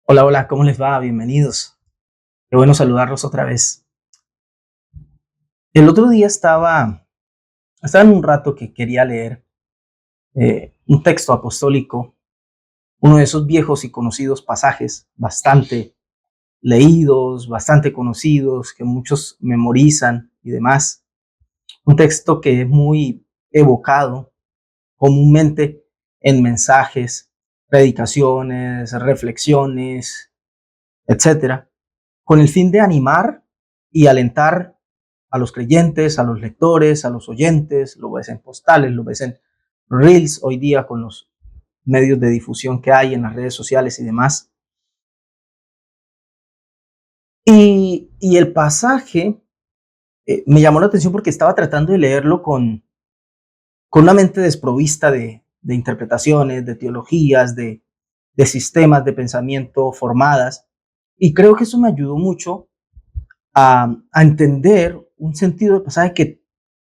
Hola, hola, ¿cómo les va? Bienvenidos. Qué bueno saludarlos otra vez. El otro día estaba en un rato que quería leer un texto apostólico, uno de esos viejos y conocidos pasajes, bastante leídos, bastante conocidos, que muchos memorizan y demás. Un texto que es muy evocado comúnmente en mensajes, predicaciones, reflexiones, etcétera, con el fin de animar y alentar a los creyentes, a los lectores, a los oyentes. Lo ves en postales, lo ves en reels hoy día con los medios de difusión que hay en las redes sociales y demás. Y el pasaje me llamó la atención porque estaba tratando de leerlo con una mente desprovista de interpretaciones, de teologías, de sistemas de pensamiento formadas. Y creo que eso me ayudó mucho a entender un sentido del pasaje que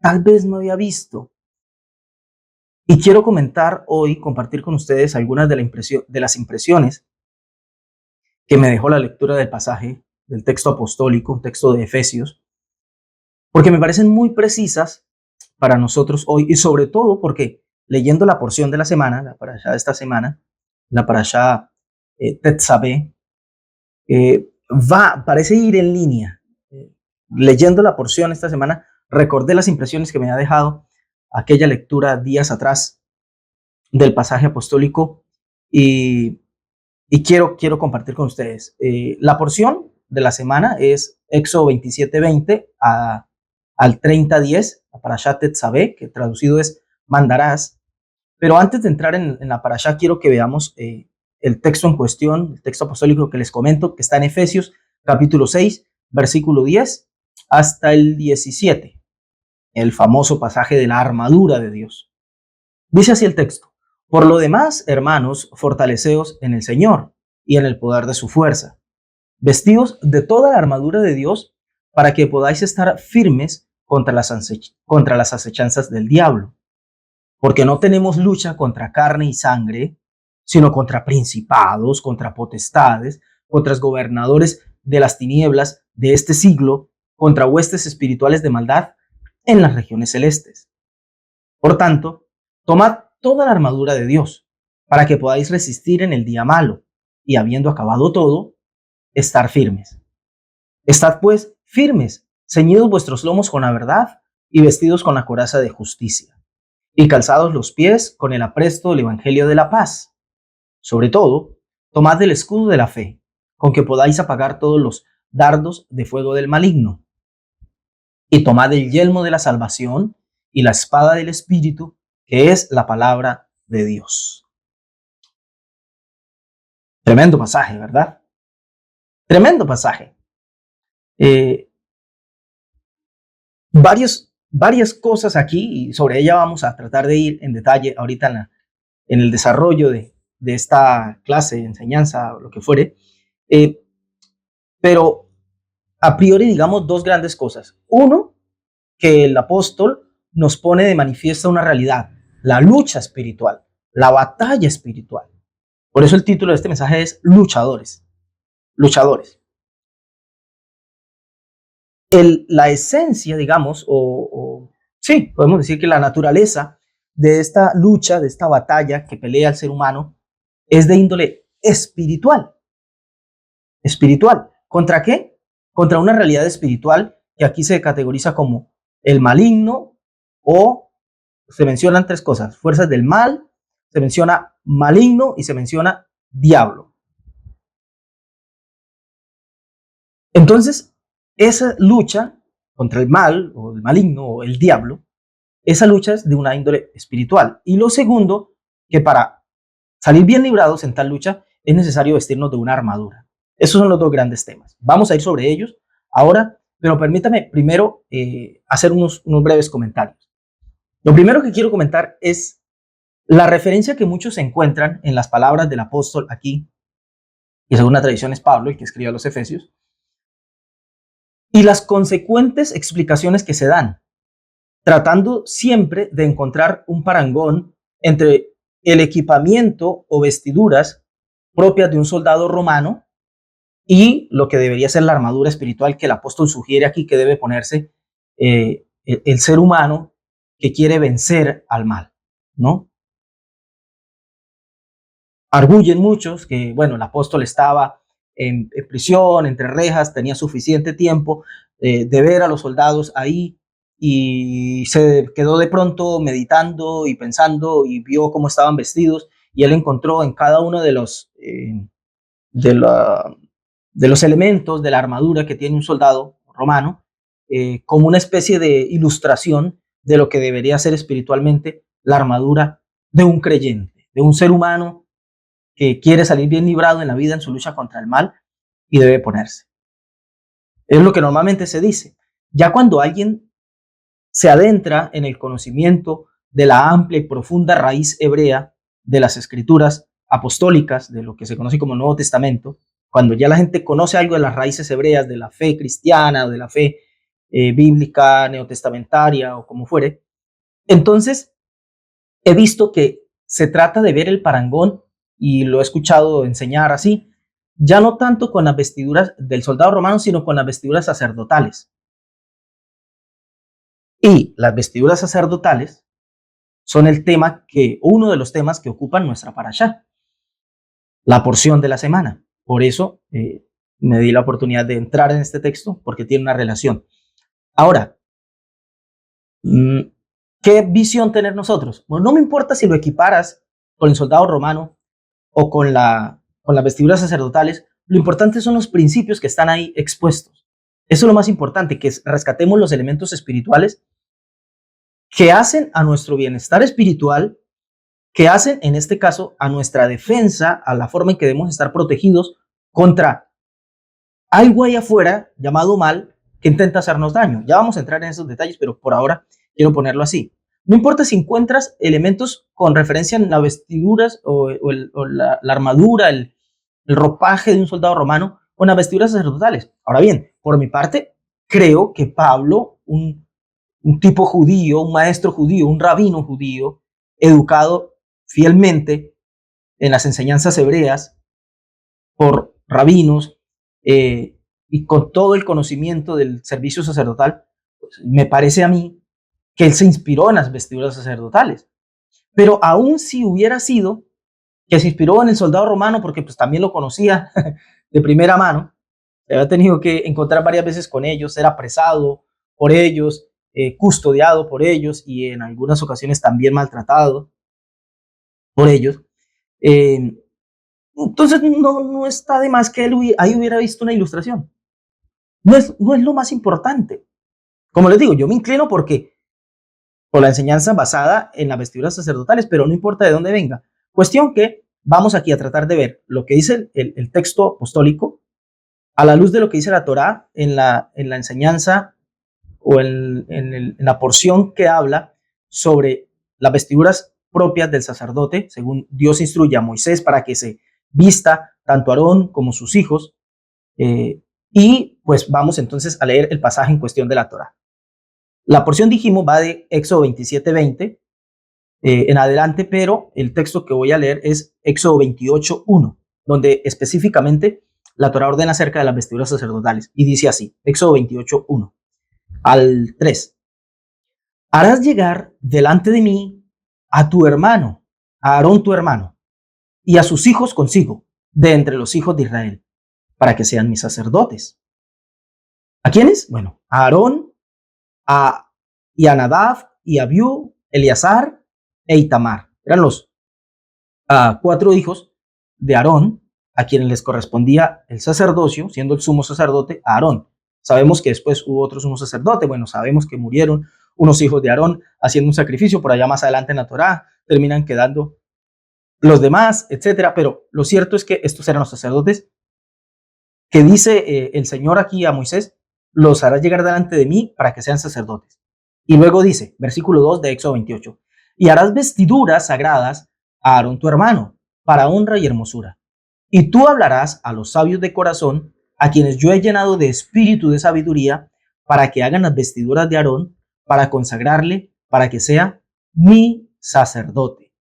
tal vez no había visto. Y quiero comentar hoy, compartir con ustedes algunas de las impresiones que me dejó la lectura del pasaje, del texto apostólico, un texto de Efesios, porque me parecen muy precisas para nosotros hoy y sobre todo porque leyendo la porción de la semana, la parashá de esta semana, la parashá Tetzabé, parece ir en línea. Leyendo la porción esta semana, recordé las impresiones que me ha dejado aquella lectura días atrás del pasaje apostólico y, quiero compartir con ustedes. La porción de la semana es Éxodo 27:20 al 30:10, la parashá Tetzabé, que traducido es mandarás. Pero antes de entrar en la parashá, quiero que veamos el texto en cuestión, el texto apostólico que les comento, que está en Efesios capítulo 6, versículo 10 hasta el 17, el famoso pasaje de la armadura de Dios. Dice así el texto: por lo demás, hermanos, fortaleceos en el Señor y en el poder de su fuerza, vestidos de toda la armadura de Dios para que podáis estar firmes contra las acechanzas del diablo. Porque no tenemos lucha contra carne y sangre, sino contra principados, contra potestades, contra gobernadores de las tinieblas de este siglo, contra huestes espirituales de maldad en las regiones celestes. Por tanto, tomad toda la armadura de Dios, para que podáis resistir en el día malo, y habiendo acabado todo, estar firmes. Estad pues firmes, ceñidos vuestros lomos con la verdad y vestidos con la coraza de justicia, y calzados los pies con el apresto del evangelio de la paz. Sobre todo, tomad el escudo de la fe, con que podáis apagar todos los dardos de fuego del maligno, y tomad el yelmo de la salvación y la espada del Espíritu, que es la palabra de Dios. Tremendo pasaje, ¿verdad? Tremendo pasaje. Eh, varias cosas aquí y sobre ella vamos a tratar de ir en detalle ahorita en el desarrollo de esta clase, enseñanza, o lo que fuere. Eh, pero a priori, digamos dos grandes cosas. Uno, que el apóstol nos pone de manifiesto una realidad, la lucha espiritual, la batalla espiritual. Por eso el título de este mensaje es Luchadores. Luchadores. La esencia, digamos, sí, podemos decir que la naturaleza de esta lucha, de esta batalla que pelea el ser humano, es de índole espiritual. Espiritual. ¿Contra qué? Contra una realidad espiritual que aquí se categoriza como el maligno, o se mencionan tres cosas: fuerzas del mal, se menciona maligno y se menciona diablo. Entonces, esa lucha contra el mal o el maligno o el diablo, esa lucha es de una índole espiritual. Y lo segundo, que para salir bien librados en tal lucha es necesario vestirnos de una armadura. Esos son los dos grandes temas. Vamos a ir sobre ellos ahora, pero permítame primero hacer unos breves comentarios. Lo primero que quiero comentar es la referencia que muchos encuentran en las palabras del apóstol aquí, y según la tradición es Pablo, el que escribió a los Efesios, y las consecuentes explicaciones que se dan, tratando siempre de encontrar un parangón entre el equipamiento o vestiduras propias de un soldado romano y lo que debería ser la armadura espiritual que el apóstol sugiere aquí que debe ponerse el ser humano que quiere vencer al mal, ¿no? Arguyen muchos que, bueno, el apóstol estaba en prisión, entre rejas, tenía suficiente tiempo de ver a los soldados ahí y se quedó de pronto meditando y pensando y vio cómo estaban vestidos y él encontró en cada uno de, la, de los elementos de la armadura que tiene un soldado romano como una especie de ilustración de lo que debería ser espiritualmente la armadura de un creyente, de un ser humano que quiere salir bien librado en la vida en su lucha contra el mal y debe ponerse. Es lo que normalmente se dice. Ya cuando alguien se adentra en el conocimiento de la amplia y profunda raíz hebrea de las escrituras apostólicas, de lo que se conoce como Nuevo Testamento, cuando ya la gente conoce algo de las raíces hebreas de la fe cristiana o de la fe bíblica, neotestamentaria o como fuere, entonces he visto que se trata de ver el parangón y lo he escuchado enseñar así, ya no tanto con las vestiduras del soldado romano, sino con las vestiduras sacerdotales. Y las vestiduras sacerdotales son el tema que, uno de los temas que ocupan nuestra parashá, la porción de la semana. Por eso me di la oportunidad de entrar en este texto, porque tiene una relación. Ahora, ¿qué visión tener nosotros? Bueno, no me importa si lo equiparas con el soldado romano o con las vestiduras sacerdotales, lo importante son los principios que están ahí expuestos. Eso es lo más importante, que rescatemos los elementos espirituales que hacen a nuestro bienestar espiritual, que hacen, en este caso, a nuestra defensa, a la forma en que debemos estar protegidos contra algo ahí afuera llamado mal que intenta hacernos daño. Ya vamos a entrar en esos detalles, pero por ahora quiero ponerlo así. No importa si encuentras elementos con referencia en las vestiduras o la armadura, el ropaje de un soldado romano o en las vestiduras sacerdotales. Ahora bien, por mi parte, creo que Pablo, un tipo judío, un maestro judío, un rabino judío, educado fielmente en las enseñanzas hebreas por rabinos y con todo el conocimiento del servicio sacerdotal, pues, me parece a mí que él se inspiró en las vestiduras sacerdotales. Pero aún si hubiera sido que se inspiró en el soldado romano, porque pues también lo conocía de primera mano, se había tenido que encontrar varias veces con ellos, ser apresado por ellos, custodiado por ellos y en algunas ocasiones también maltratado por ellos. Eh, entonces no está de más que él ahí hubiera visto una ilustración. No es lo más importante. Como les digo, yo me inclino por la enseñanza basada en las vestiduras sacerdotales, pero no importa de dónde venga. Cuestión que vamos aquí a tratar de ver lo que dice el texto apostólico a la luz de lo que dice la Torá en la enseñanza o en la porción que habla sobre las vestiduras propias del sacerdote, según Dios instruye a Moisés para que se vista tanto Aarón como sus hijos. Y pues vamos entonces a leer el pasaje en cuestión de la Torá. La porción, dijimos, va de Éxodo 27:20 en adelante, pero el texto que voy a leer es Éxodo 28:1, donde específicamente la Torá ordena acerca de las vestiduras sacerdotales y dice así, Éxodo 28:1 al 3. Harás llegar delante de mí a tu hermano, a Aarón tu hermano, y a sus hijos consigo, de entre los hijos de Israel, para que sean mis sacerdotes. ¿A quiénes? Bueno, a Aarón, y a Nadab, y a Abiú, Eleazar e Itamar. Eran los 4 hijos de Aarón, a quienes les correspondía el sacerdocio, siendo el sumo sacerdote a Aarón. Sabemos que después hubo otro sumo sacerdote, bueno, sabemos que murieron unos hijos de Aarón haciendo un sacrificio, por allá más adelante en la Torá, terminan quedando los demás, etcétera, pero lo cierto es que estos eran los sacerdotes que dice el Señor aquí a Moisés, los harás llegar delante de mí para que sean sacerdotes. Y luego dice, versículo 2 de Éxodo 28, y harás vestiduras sagradas a Aarón tu hermano, para honra y hermosura. Y tú hablarás a los sabios de corazón, a quienes yo he llenado de espíritu de sabiduría, para que hagan las vestiduras de Aarón, para consagrarle, para que sea mi sacerdote.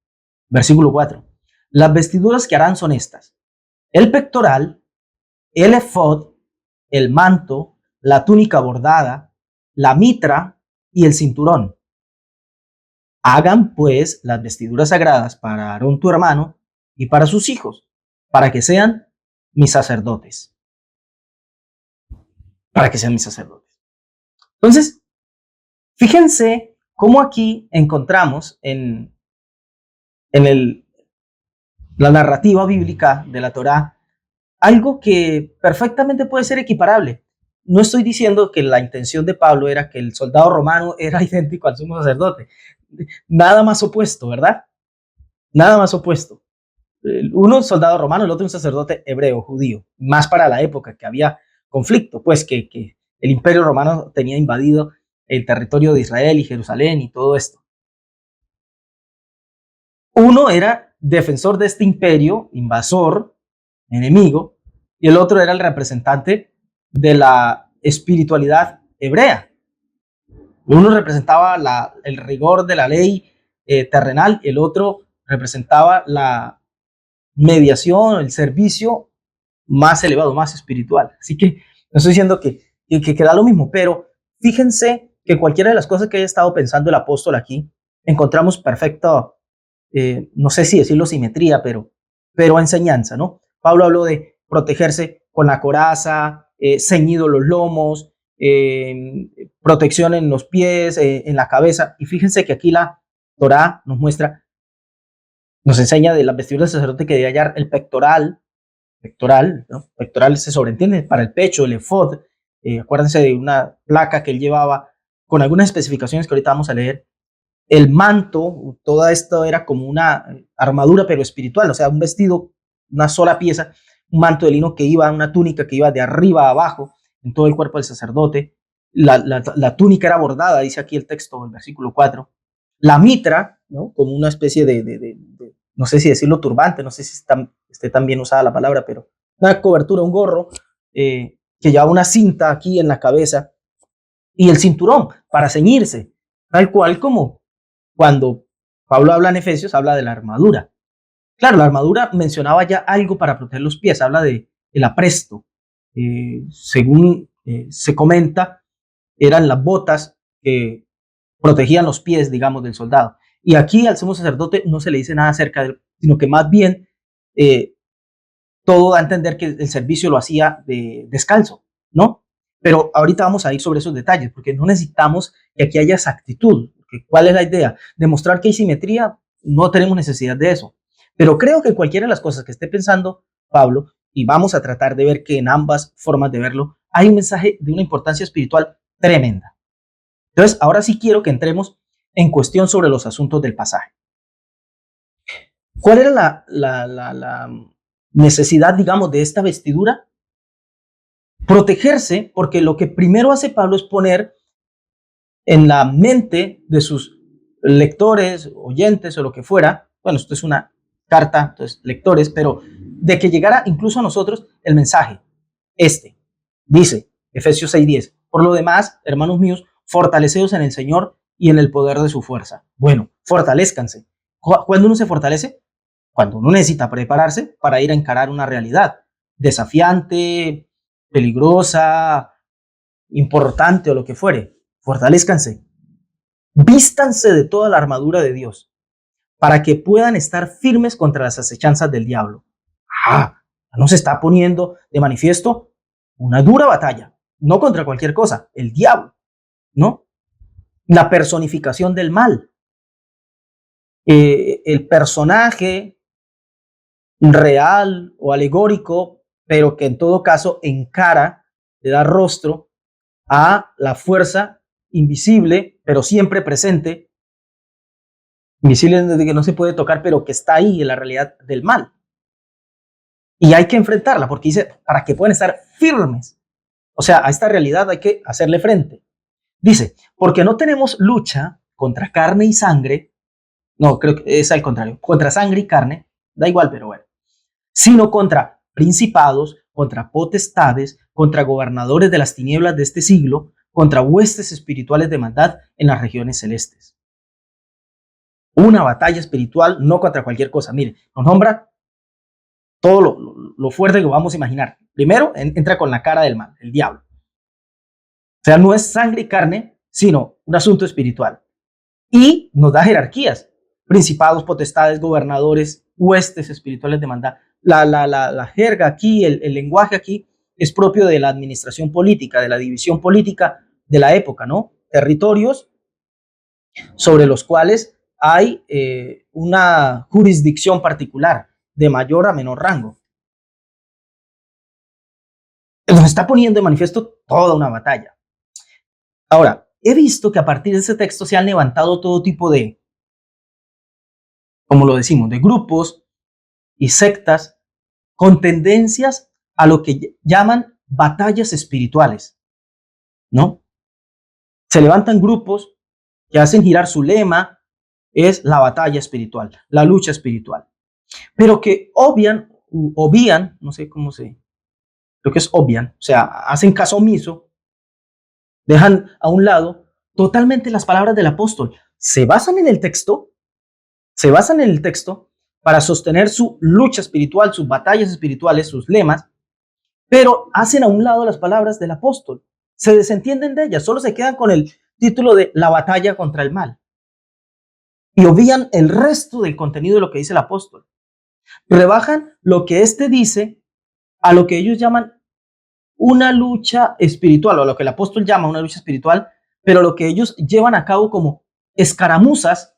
Versículo 4. Las vestiduras que harán son estas. el pectoral, el efod, el manto, la túnica bordada, la mitra y el cinturón. Hagan pues las vestiduras sagradas para Aarón tu hermano y para sus hijos, para que sean mis sacerdotes. Para que sean mis sacerdotes. Entonces, fíjense cómo aquí encontramos en la narrativa bíblica de la Torá algo que perfectamente puede ser equiparable. No estoy diciendo que la intención de Pablo era que el soldado romano era idéntico al sumo sacerdote. Nada más opuesto, ¿verdad? Nada más opuesto. Uno un soldado romano, el otro un sacerdote hebreo, judío. Más para la época que había conflicto, pues que el imperio romano tenía invadido el territorio de Israel y Jerusalén y todo esto. Uno era defensor de este imperio, invasor, enemigo, y el otro era el representante de la espiritualidad hebrea. Uno representaba el rigor de la ley terrenal, el otro representaba la mediación, el servicio más elevado, más espiritual. Así que no estoy diciendo que da lo mismo, pero fíjense que cualquiera de las cosas que haya estado pensando el apóstol aquí, encontramos perfecta, no sé si decirlo simetría, pero enseñanza, ¿no? Pablo habló de protegerse con la coraza, ceñido los lomos, protección en los pies, en la cabeza. Y fíjense que aquí la Torá nos muestra, nos enseña de las vestiduras del sacerdote que debe hallar el pectoral, ¿no? Pectoral se sobreentiende para el pecho, el efod. Acuérdense de una placa que él llevaba con algunas especificaciones que ahorita vamos a leer. El manto, todo esto era como una armadura, pero espiritual, o sea, un vestido, una sola pieza, un manto de lino que iba, una túnica que iba de arriba a abajo en todo el cuerpo del sacerdote. La túnica era bordada, dice aquí el texto, el versículo 4. La mitra, ¿no? Como una especie de no sé si decirlo turbante, no sé si esté tan bien usada la palabra, pero una cobertura, un gorro que llevaba una cinta aquí en la cabeza y el cinturón para ceñirse, tal cual como cuando Pablo habla en Efesios, habla de la armadura. Claro, la armadura mencionaba ya algo para proteger los pies, habla del apresto. Según se comenta, eran las botas que protegían los pies, digamos, del soldado. Y aquí al sumo sacerdote no se le dice nada acerca de él, sino que más bien eh, todo da a entender que el servicio lo hacía descalzo, ¿no? Pero ahorita vamos a ir sobre esos detalles, porque no necesitamos que aquí haya exactitud. ¿Cuál es la idea? Demostrar que hay simetría, no tenemos necesidad de eso. Pero creo que cualquiera de las cosas que esté pensando Pablo, y vamos a tratar de ver que en ambas formas de verlo, hay un mensaje de una importancia espiritual tremenda. Entonces, ahora sí quiero que entremos en cuestión sobre los asuntos del pasaje. ¿Cuál era la necesidad, digamos, de esta vestidura? Protegerse, porque lo que primero hace Pablo es poner en la mente de sus lectores, oyentes o lo que fuera, bueno, esto es una carta, entonces lectores, pero de que llegara incluso a nosotros el mensaje. Dice Efesios 6:10, por lo demás, hermanos míos, fortaleceos en el Señor y en el poder de su fuerza. Bueno, fortalezcanse. ¿Cuándo uno se fortalece? Cuando uno necesita prepararse para ir a encarar una realidad desafiante, peligrosa, importante o lo que fuere. Fortalezcanse. Vístanse de toda la armadura de Dios para que puedan estar firmes contra las acechanzas del diablo. Nos está poniendo de manifiesto una dura batalla, no contra cualquier cosa, el diablo, ¿no? La personificación del mal. El personaje real o alegórico, pero que en todo caso encara, le da rostro a la fuerza invisible, pero siempre presente, invisible desde que no se puede tocar, pero que está ahí en la realidad del mal. Y hay que enfrentarla, porque dice, para que puedan estar firmes. O sea, a esta realidad hay que hacerle frente. Dice, porque no tenemos lucha contra carne y sangre, no, creo que es al contrario, contra sangre y carne, da igual, pero bueno, sino contra principados, contra potestades, contra gobernadores de las tinieblas de este siglo, contra huestes espirituales de maldad en las regiones celestes. Una batalla espiritual, no contra cualquier cosa. Mire, nos nombra todo lo fuerte que vamos a imaginar. Primero, entra con la cara del mal, el diablo. O sea, no es sangre y carne, sino un asunto espiritual. Y nos da jerarquías, principados, potestades, gobernadores, huestes espirituales de maldad. La jerga aquí, el lenguaje aquí, es propio de la administración política, de la división política de la época, ¿no? Territorios sobre los cuales hay una jurisdicción particular de mayor a menor rango. Nos está poniendo de manifiesto toda una batalla. Ahora, he visto que a partir de ese texto se han levantado todo tipo de, como lo decimos, de grupos y sectas con tendencias a lo que llaman batallas espirituales, ¿no? Se levantan grupos que hacen girar su lema, es la batalla espiritual, la lucha espiritual, pero que obvian, no sé cómo se, creo que es obvian, o sea, hacen caso omiso, dejan a un lado totalmente las palabras del apóstol, se basan en el texto, para sostener su lucha espiritual, sus batallas espirituales, sus lemas, pero hacen a un lado las palabras del apóstol, se desentienden de ellas, solo se quedan con el título de la batalla contra el mal y obvian el resto del contenido de lo que dice el apóstol. Rebajan lo que éste dice a lo que ellos llaman una lucha espiritual, o a lo que el apóstol llama una lucha espiritual, pero lo que ellos llevan a cabo como escaramuzas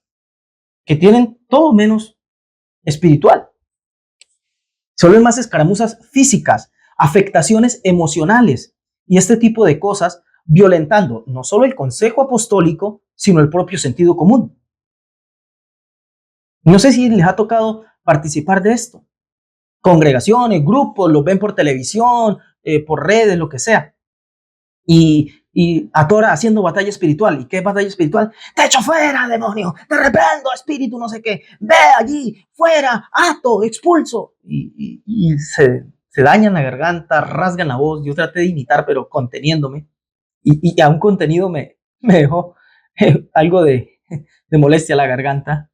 que tienen todo menos espiritual. Solo es más escaramuzas físicas, afectaciones emocionales y este tipo de cosas, violentando no solo el consejo apostólico, sino el propio sentido común. No sé si les ha tocado participar de esto. Congregaciones, grupos, los ven por televisión, por redes, lo que sea. Y a toda hora haciendo batalla espiritual. ¿Y qué es batalla espiritual? Te echo fuera, demonio, te reprendo, espíritu, no sé qué. Ve allí, fuera, ato, expulso. Y se dañan la garganta, rasgan la voz. Yo traté de imitar, pero conteniéndome. Y a un contenido me dejó algo de molestia a la garganta.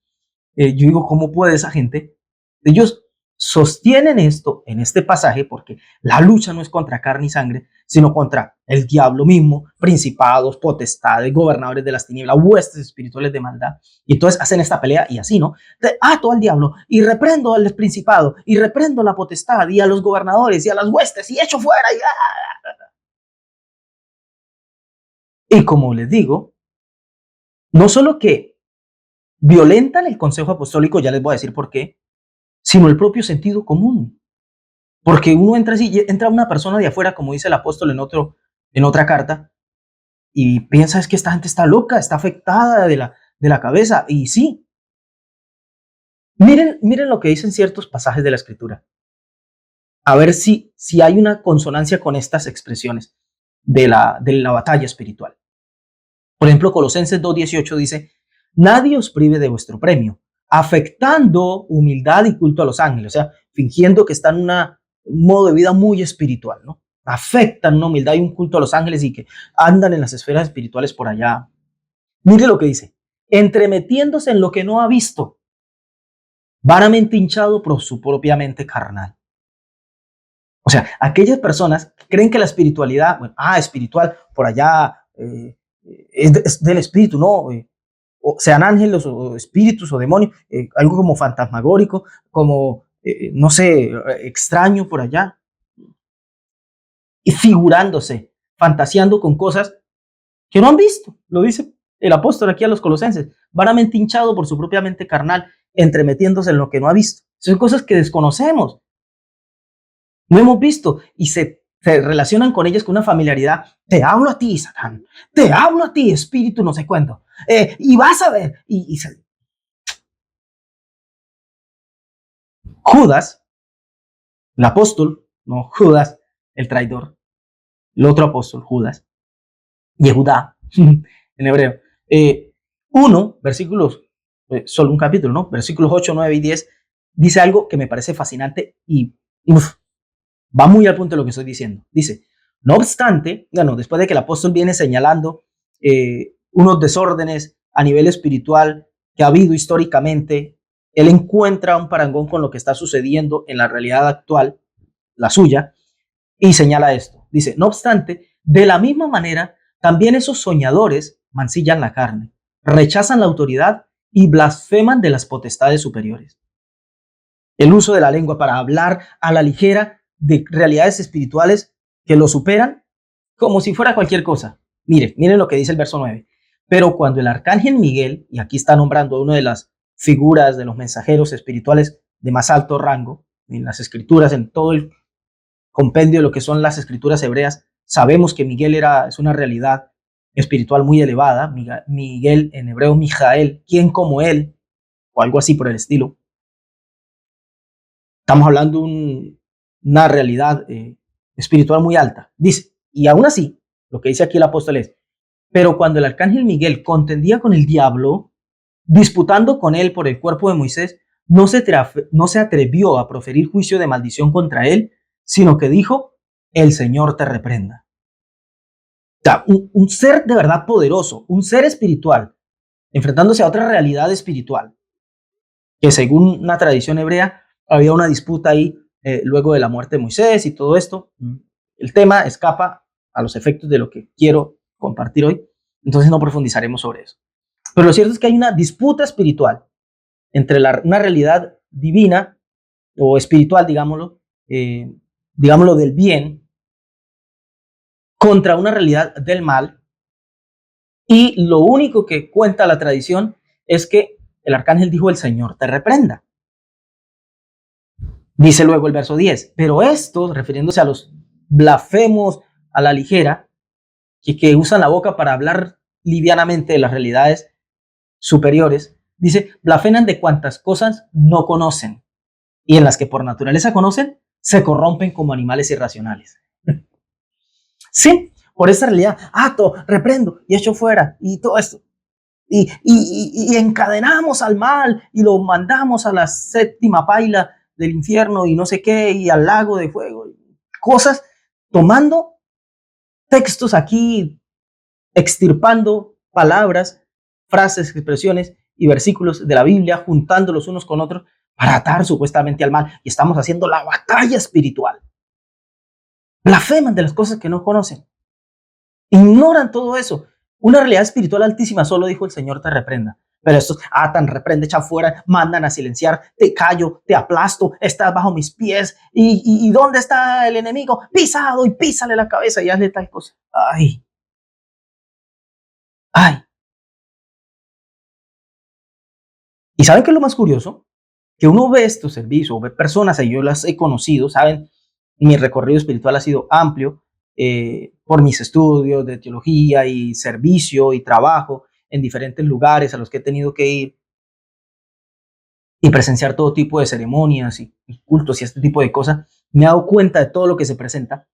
Yo digo, ¿cómo puede esa gente? Ellos sostienen esto en este pasaje porque la lucha no es contra carne y sangre, sino contra el diablo mismo, principados, potestades, gobernadores de las tinieblas, huestes espirituales de maldad. Y entonces hacen esta pelea y así, ¿no? Ato al diablo y reprendo al principado y reprendo a la potestad y a los gobernadores y a las huestes y echo fuera. Y como les digo, no solo que violentan el consejo apostólico, ya les voy a decir por qué, sino el propio sentido común. Porque uno entra así, entra una persona de afuera, como dice el apóstol en otra carta, y piensa es que esta gente está loca, está afectada de la cabeza. Y sí, miren lo que dicen ciertos pasajes de la escritura. A ver si hay una consonancia con estas expresiones de la batalla espiritual. Por ejemplo, Colosenses 2:18 dice, nadie os prive de vuestro premio, afectando humildad y culto a los ángeles, o sea, fingiendo que están en un modo de vida muy espiritual, ¿no? Afectan una humildad y un culto a los ángeles y que andan en las esferas espirituales por allá. Mire lo que dice, entremetiéndose en lo que no ha visto, vanamente hinchado por su propia mente carnal. O sea, aquellas personas que creen que la espiritualidad, bueno, espiritual, por allá, es del espíritu, no, o sean ángeles o espíritus o demonios, algo como fantasmagórico, como, no sé, extraño por allá, y figurándose, fantaseando con cosas que no han visto, lo dice el apóstol aquí a los colosenses, vanamente hinchado por su propia mente carnal, entremetiéndose en lo que no ha visto. Son cosas que desconocemos, no hemos visto, y se relacionan con ellas con una familiaridad. Te hablo a ti, Satán, te hablo a ti, espíritu, no sé cuánto, y vas a ver. Judas, el apóstol, no Judas, el traidor, el otro apóstol, Judas, Yehudá, en hebreo. 1, versículos, solo un capítulo, ¿no? Versículos 8, 9 y 10, dice algo que me parece fascinante y va muy al punto de lo que estoy diciendo. Dice, no obstante, bueno, después de que el apóstol viene señalando unos desórdenes a nivel espiritual que ha habido históricamente Él encuentra un parangón con lo que está sucediendo en la realidad actual, la suya, y señala esto. Dice, no obstante, de la misma manera, también esos soñadores mancillan la carne, rechazan la autoridad y blasfeman de las potestades superiores. El uso de la lengua para hablar a la ligera de realidades espirituales que lo superan como si fuera cualquier cosa. Miren lo que dice el verso 9. Pero cuando el arcángel Miguel, y aquí está nombrando a una de las figuras de los mensajeros espirituales de más alto rango en las escrituras, en todo el compendio de lo que son las escrituras hebreas, sabemos que Miguel es una realidad espiritual muy elevada. Miguel, en hebreo Mijael, ¿quién como él? O algo así por el estilo. Estamos hablando de una realidad espiritual muy alta. Dice, y aún así, lo que dice aquí el apóstol es, pero cuando el arcángel Miguel contendía con el diablo, disputando con él por el cuerpo de Moisés, no se atrevió a proferir juicio de maldición contra él, sino que dijo, el Señor te reprenda. O sea, un ser de verdad poderoso, un ser espiritual, enfrentándose a otra realidad espiritual, que según una tradición hebrea, había una disputa ahí luego de la muerte de Moisés y todo esto. El tema escapa a los efectos de lo que quiero compartir hoy, entonces no profundizaremos sobre eso. Pero lo cierto es que hay una disputa espiritual entre una realidad divina o espiritual, digámoslo del bien, contra una realidad del mal. Y lo único que cuenta la tradición es que el arcángel dijo, el Señor te reprenda. Dice luego el verso 10, pero estos, refiriéndose a los blasfemos a la ligera, que usan la boca para hablar livianamente de las realidades superiores, dice, blasfeman de cuantas cosas no conocen y en las que por naturaleza conocen, se corrompen como animales irracionales. Sí, por esa realidad, ato, reprendo y echo fuera y todo esto. Y encadenamos al mal y lo mandamos a la séptima paila del infierno y no sé qué, y al lago de fuego. Cosas, tomando textos aquí, extirpando palabras, frases, expresiones y versículos de la Biblia, juntándolos unos con otros para atar supuestamente al mal. Y estamos haciendo la batalla espiritual. Blasfeman de las cosas que no conocen. Ignoran todo eso. Una realidad espiritual altísima, solo dijo el Señor te reprenda. Pero estos atan, reprende, echan fuera, mandan a silenciar, te callo, te aplasto, estás bajo mis pies. ¿Y dónde está el enemigo? Pisado y písale la cabeza y hazle tal cosa. Ay. Ay. ¿Y saben qué es lo más curioso? Que uno ve estos servicios, o ve personas, y yo las he conocido, saben, mi recorrido espiritual ha sido amplio por mis estudios de teología y servicio y trabajo en diferentes lugares a los que he tenido que ir y presenciar todo tipo de ceremonias y cultos y este tipo de cosas. Me he dado cuenta de todo lo que se presenta,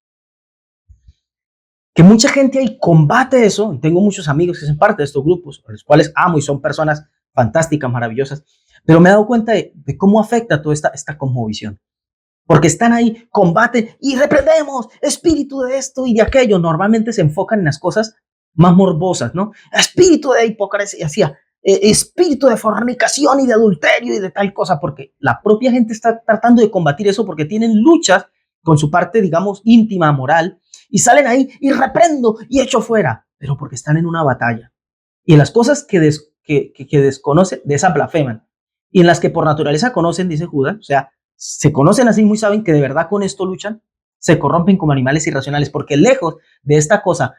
que mucha gente ahí combate eso, y tengo muchos amigos que son parte de estos grupos, a los cuales amo y son personas fantásticas, maravillosas, pero me he dado cuenta de cómo afecta toda esta cosmovisión. Porque están ahí, combaten y reprendemos espíritu de esto y de aquello. Normalmente se enfocan en las cosas más morbosas, ¿no? Espíritu de hipocresía, espíritu de fornicación y de adulterio y de tal cosa, porque la propia gente está tratando de combatir eso porque tienen luchas con su parte, digamos, íntima, moral, y salen ahí y reprendo y echo fuera, pero porque están en una batalla. Y en las cosas que desconocen, de esa blasfeman. Y en las que por naturaleza conocen, dice Judas, o sea, se conocen así, muy saben que de verdad con esto luchan, se corrompen como animales irracionales, porque lejos de esta cosa,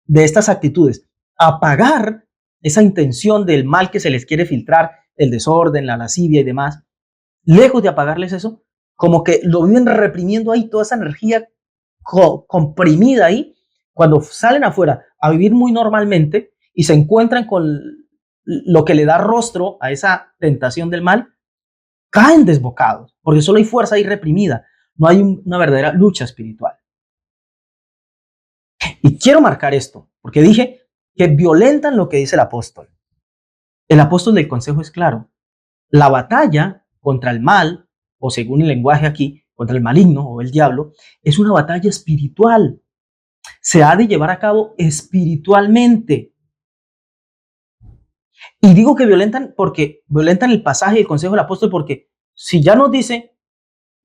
de estas actitudes, apagar esa intención del mal que se les quiere filtrar, el desorden, la lascivia y demás, lejos de apagarles eso, como que lo viven reprimiendo ahí, toda esa energía comprimida ahí, cuando salen afuera a vivir muy normalmente y se encuentran con lo que le da rostro a esa tentación del mal, caen desbocados, porque solo hay fuerza ahí reprimida, no hay una verdadera lucha espiritual. Y quiero marcar esto, porque dije que violentan lo que dice el apóstol. El apóstol del consejo es claro. La batalla contra el mal, o según el lenguaje aquí, contra el maligno o el diablo, es una batalla espiritual. Se ha de llevar a cabo espiritualmente. Y digo que violentan porque violentan el pasaje del consejo del apóstol, porque si ya nos dice,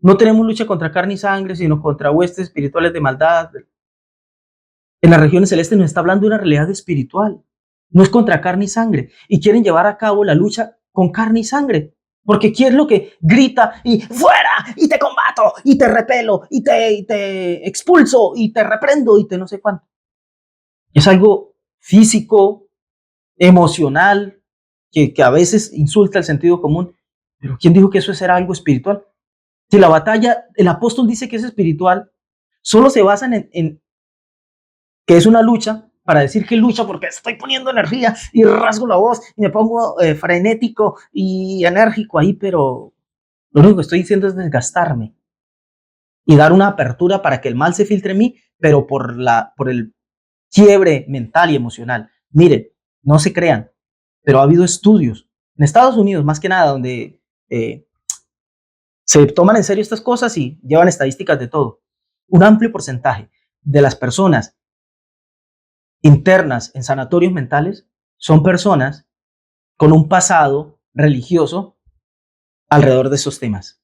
no tenemos lucha contra carne y sangre, sino contra huestes espirituales de maldad, en las regiones celestes nos está hablando de una realidad espiritual. No es contra carne y sangre. Y quieren llevar a cabo la lucha con carne y sangre. Porque ¿quién es lo que grita y fuera? Y te combato, y te repelo, y te expulso, y te reprendo, y te no sé cuánto. Es algo físico, emocional, que a veces insulta el sentido común. Pero ¿quién dijo que eso era algo espiritual? Si la batalla, el apóstol dice que es espiritual, solo se basan en que es una lucha, para decir que lucha porque estoy poniendo energía y rasgo la voz y me pongo frenético y enérgico ahí, pero lo único que estoy diciendo es desgastarme y dar una apertura para que el mal se filtre en mí, pero por el quiebre mental y emocional. Miren, no se crean, pero ha habido estudios en Estados Unidos, más que nada, donde se toman en serio estas cosas y llevan estadísticas de todo. Un amplio porcentaje de las personas internas en sanatorios mentales son personas con un pasado religioso alrededor de esos temas.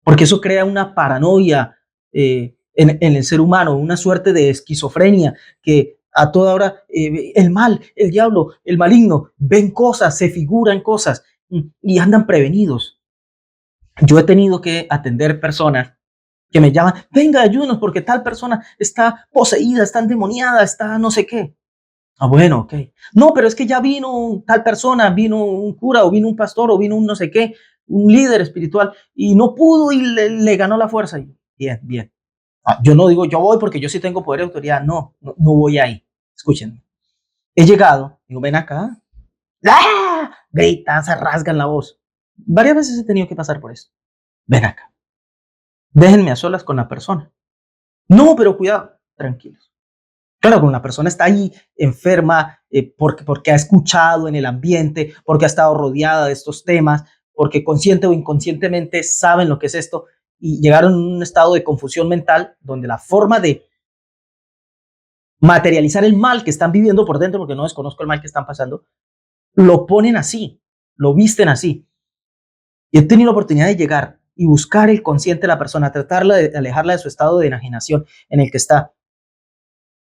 Porque eso crea una paranoia en el ser humano, una suerte de esquizofrenia que a toda hora el mal, el diablo, el maligno, ven cosas, se figuran cosas y andan prevenidos. Yo he tenido que atender personas que me llaman, venga, ayúdanos porque tal persona está poseída, está endemoniada, está no sé qué. Ah, bueno, ok. No, pero es que ya vino tal persona, vino un cura o vino un pastor o vino un no sé qué, un líder espiritual y no pudo y le ganó la fuerza. Bien, bien. Yo no digo yo voy porque yo sí tengo poder y autoridad. No, no, no voy ahí. Escúchenme. He llegado, digo, ven acá. ¡Ah! Gritan, se rasgan la voz. Varias veces he tenido que pasar por eso. Ven acá. Déjenme a solas con la persona. No, pero cuidado. Tranquilos. Claro, cuando una persona está ahí enferma porque ha escuchado en el ambiente, porque ha estado rodeada de estos temas, porque consciente o inconscientemente saben lo que es esto y llegaron a un estado de confusión mental donde la forma de materializar el mal que están viviendo por dentro, porque no desconozco el mal que están pasando, lo ponen así, lo visten así. Y he tenido la oportunidad de llegar y buscar el consciente de la persona, tratarla de alejarla de su estado de enajenación en el que está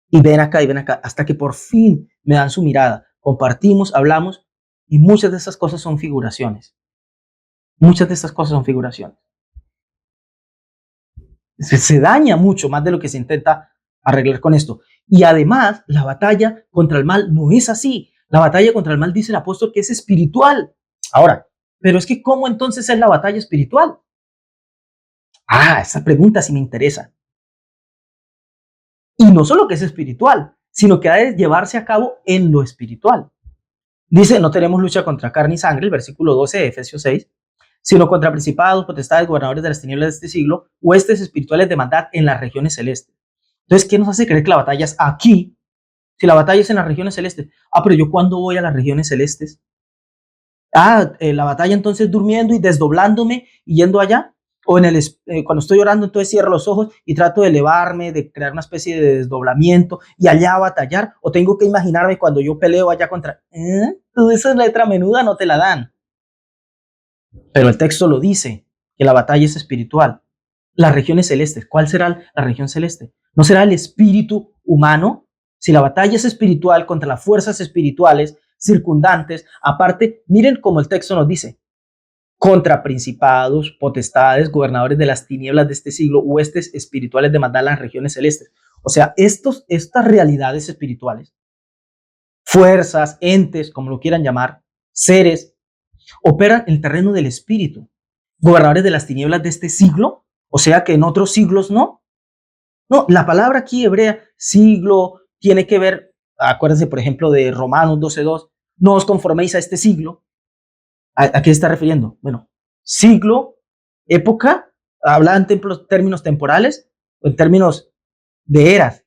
y ven acá, hasta que por fin me dan su mirada. Compartimos, hablamos y muchas de esas cosas son figuraciones. Muchas de estas cosas son figuraciones. Se daña mucho más de lo que se intenta arreglar con esto. Y además, la batalla contra el mal no es así. La batalla contra el mal dice el apóstol que es espiritual. Ahora, pero es que ¿cómo entonces es la batalla espiritual? Esa pregunta sí me interesa. Y no solo que es espiritual, sino que ha de llevarse a cabo en lo espiritual. Dice, no tenemos lucha contra carne y sangre, el versículo 12 de Efesios 6, sino contra principados, potestades, gobernadores de las tinieblas de este siglo, huestes espirituales de maldad en las regiones celestes. Entonces, ¿qué nos hace creer que la batalla es aquí? Si la batalla es en las regiones celestes. Pero yo ¿cuándo voy a las regiones celestes? La batalla entonces durmiendo y desdoblándome y yendo allá. O cuando estoy orando, entonces cierro los ojos y trato de elevarme, de crear una especie de desdoblamiento y allá batallar. O tengo que imaginarme cuando yo peleo allá contra... Toda esa letra menuda no te la dan. Pero el texto lo dice, que la batalla es espiritual. Las regiones celestes, ¿cuál será la región celeste? ¿No será el espíritu humano? Si la batalla es espiritual contra las fuerzas espirituales circundantes, aparte, miren cómo el texto nos dice, contra principados, potestades, gobernadores de las tinieblas de este siglo, huestes espirituales de maldad en las regiones celestes. O sea, estas realidades espirituales, fuerzas, entes, como lo quieran llamar, seres, operan en el terreno del espíritu. Gobernadores de las tinieblas de este siglo, o sea que en otros siglos no. No, la palabra aquí hebrea, siglo, tiene que ver, acuérdense por ejemplo de Romanos 12:2, no os conforméis a este siglo. ¿A qué se está refiriendo? Bueno, siglo, época, habla en términos temporales o en términos de eras.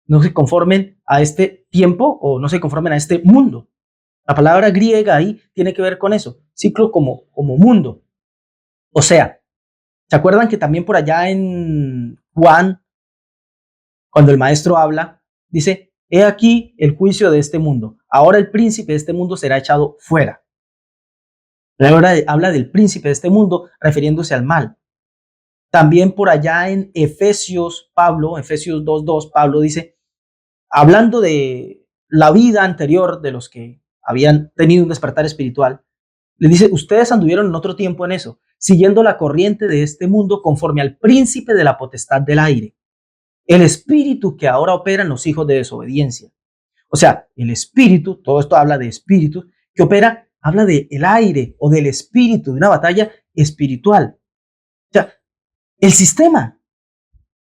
No se conformen a este tiempo o no se conformen a este mundo. La palabra griega ahí tiene que ver con eso, ciclo como mundo. O sea, ¿se acuerdan que también por allá en Juan, cuando el maestro habla, dice, he aquí el juicio de este mundo? Ahora el príncipe de este mundo será echado fuera. Ahora habla del príncipe de este mundo refiriéndose al mal. También por allá en Efesios 2:2, Pablo dice, hablando de la vida anterior de los que habían tenido un despertar espiritual, le dice, ustedes anduvieron en otro tiempo en eso, siguiendo la corriente de este mundo conforme al príncipe de la potestad del aire, el espíritu que ahora opera en los hijos de desobediencia. O sea, el espíritu, todo esto habla de espíritu, que opera, habla del aire o del espíritu, de una batalla espiritual. O sea, el sistema,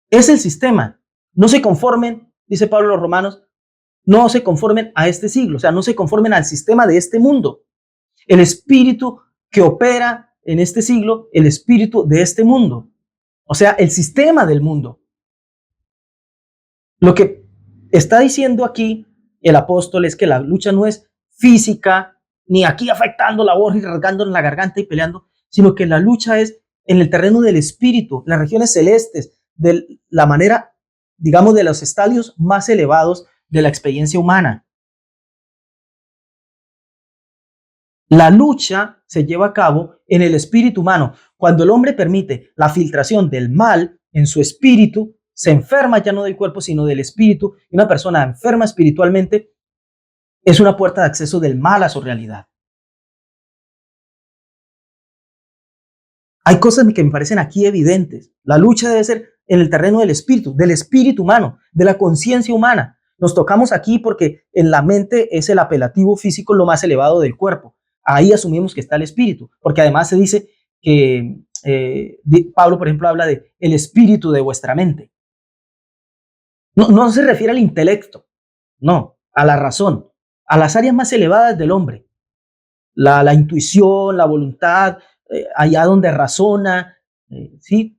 es el sistema. No se conformen, dice Pablo a los romanos, no se conformen a este siglo, o sea, no se conformen al sistema de este mundo. El espíritu que opera en este siglo, el espíritu de este mundo, o sea, el sistema del mundo. Lo que está diciendo aquí el apóstol es que la lucha no es física, ni aquí afectando la voz y rasgándonos la garganta y peleando, sino que la lucha es en el terreno del espíritu, las regiones celestes, de la manera, digamos, de los estadios más elevados de la experiencia humana. La lucha se lleva a cabo en el espíritu humano. Cuando el hombre permite la filtración del mal en su espíritu, se enferma ya no del cuerpo, sino del espíritu. Y una persona enferma espiritualmente es una puerta de acceso del mal a su realidad. Hay cosas que me parecen aquí evidentes. La lucha debe ser en el terreno del espíritu humano, de la conciencia humana. Nos tocamos aquí porque en la mente es el apelativo físico lo más elevado del cuerpo. Ahí asumimos que está el espíritu, porque además se dice que Pablo, por ejemplo, habla de el espíritu de vuestra mente. No se refiere al intelecto, no, a la razón, a las áreas más elevadas del hombre. La intuición, la voluntad, allá donde razona, ¿sí?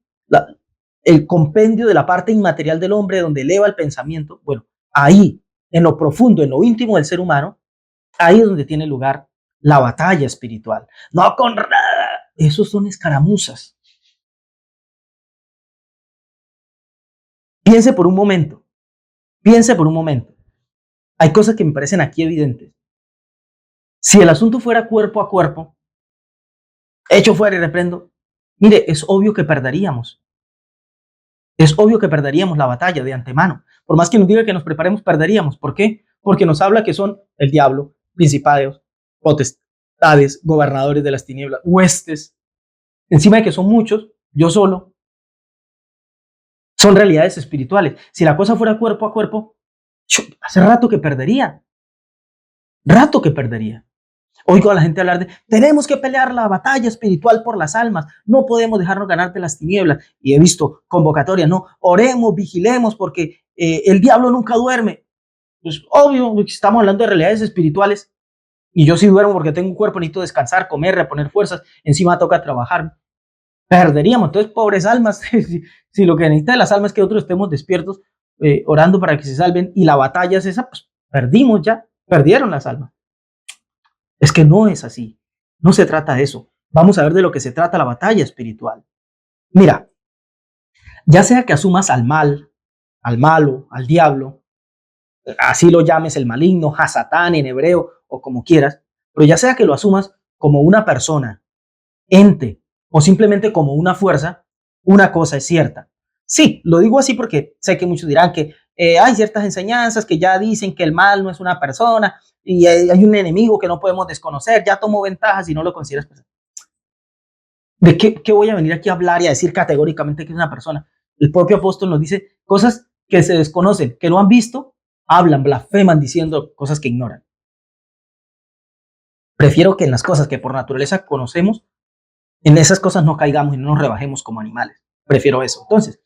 El compendio de la parte inmaterial del hombre, donde eleva el pensamiento. Bueno, ahí, en lo profundo, en lo íntimo del ser humano, ahí es donde tiene lugar la batalla espiritual. No con nada. Esos son escaramuzas. Piense por un momento. Piense por un momento. Hay cosas que me parecen aquí evidentes. Si el asunto fuera cuerpo a cuerpo, hecho fuera y reprendo, mire, es obvio que perderíamos. Es obvio que perderíamos la batalla de antemano. Por más que nos diga que nos preparemos, perderíamos. ¿Por qué? Porque nos habla que son el diablo, principados, potestades, gobernadores de las tinieblas, huestes. Encima de que son muchos, yo solo, son realidades espirituales. Si la cosa fuera cuerpo a cuerpo, hace rato que perdería. Rato que perdería. Oigo a la gente hablar de, tenemos que pelear la batalla espiritual por las almas, no podemos dejarnos ganar de las tinieblas. Y he visto convocatorias, no, oremos, vigilemos, porque el diablo nunca duerme. Pues obvio, estamos hablando de realidades espirituales, y yo sí duermo porque tengo un cuerpo, necesito descansar, comer, reponer fuerzas, encima toca trabajar. Perderíamos, entonces, pobres almas, si lo que necesita de las almas es que nosotros estemos despiertos, orando para que se salven, y la batalla es esa, pues perdimos ya, perdieron las almas. Es que no es así. No se trata de eso. Vamos a ver de lo que se trata la batalla espiritual. Mira, ya sea que asumas al mal, al malo, al diablo, así lo llames el maligno, Hasatán en hebreo o como quieras, pero ya sea que lo asumas como una persona, ente o simplemente como una fuerza, una cosa es cierta. Sí, lo digo así porque sé que muchos dirán que hay ciertas enseñanzas que ya dicen que el mal no es una persona y hay un enemigo que no podemos desconocer, ya tomó ventajas y no lo consideras persona. ¿De qué voy a venir aquí a hablar y a decir categóricamente que es una persona? El propio apóstol nos dice cosas que se desconocen, que no han visto, hablan, blasfeman diciendo cosas que ignoran. Prefiero que en las cosas que por naturaleza conocemos, en esas cosas no caigamos y no nos rebajemos como animales. Prefiero eso. Entonces,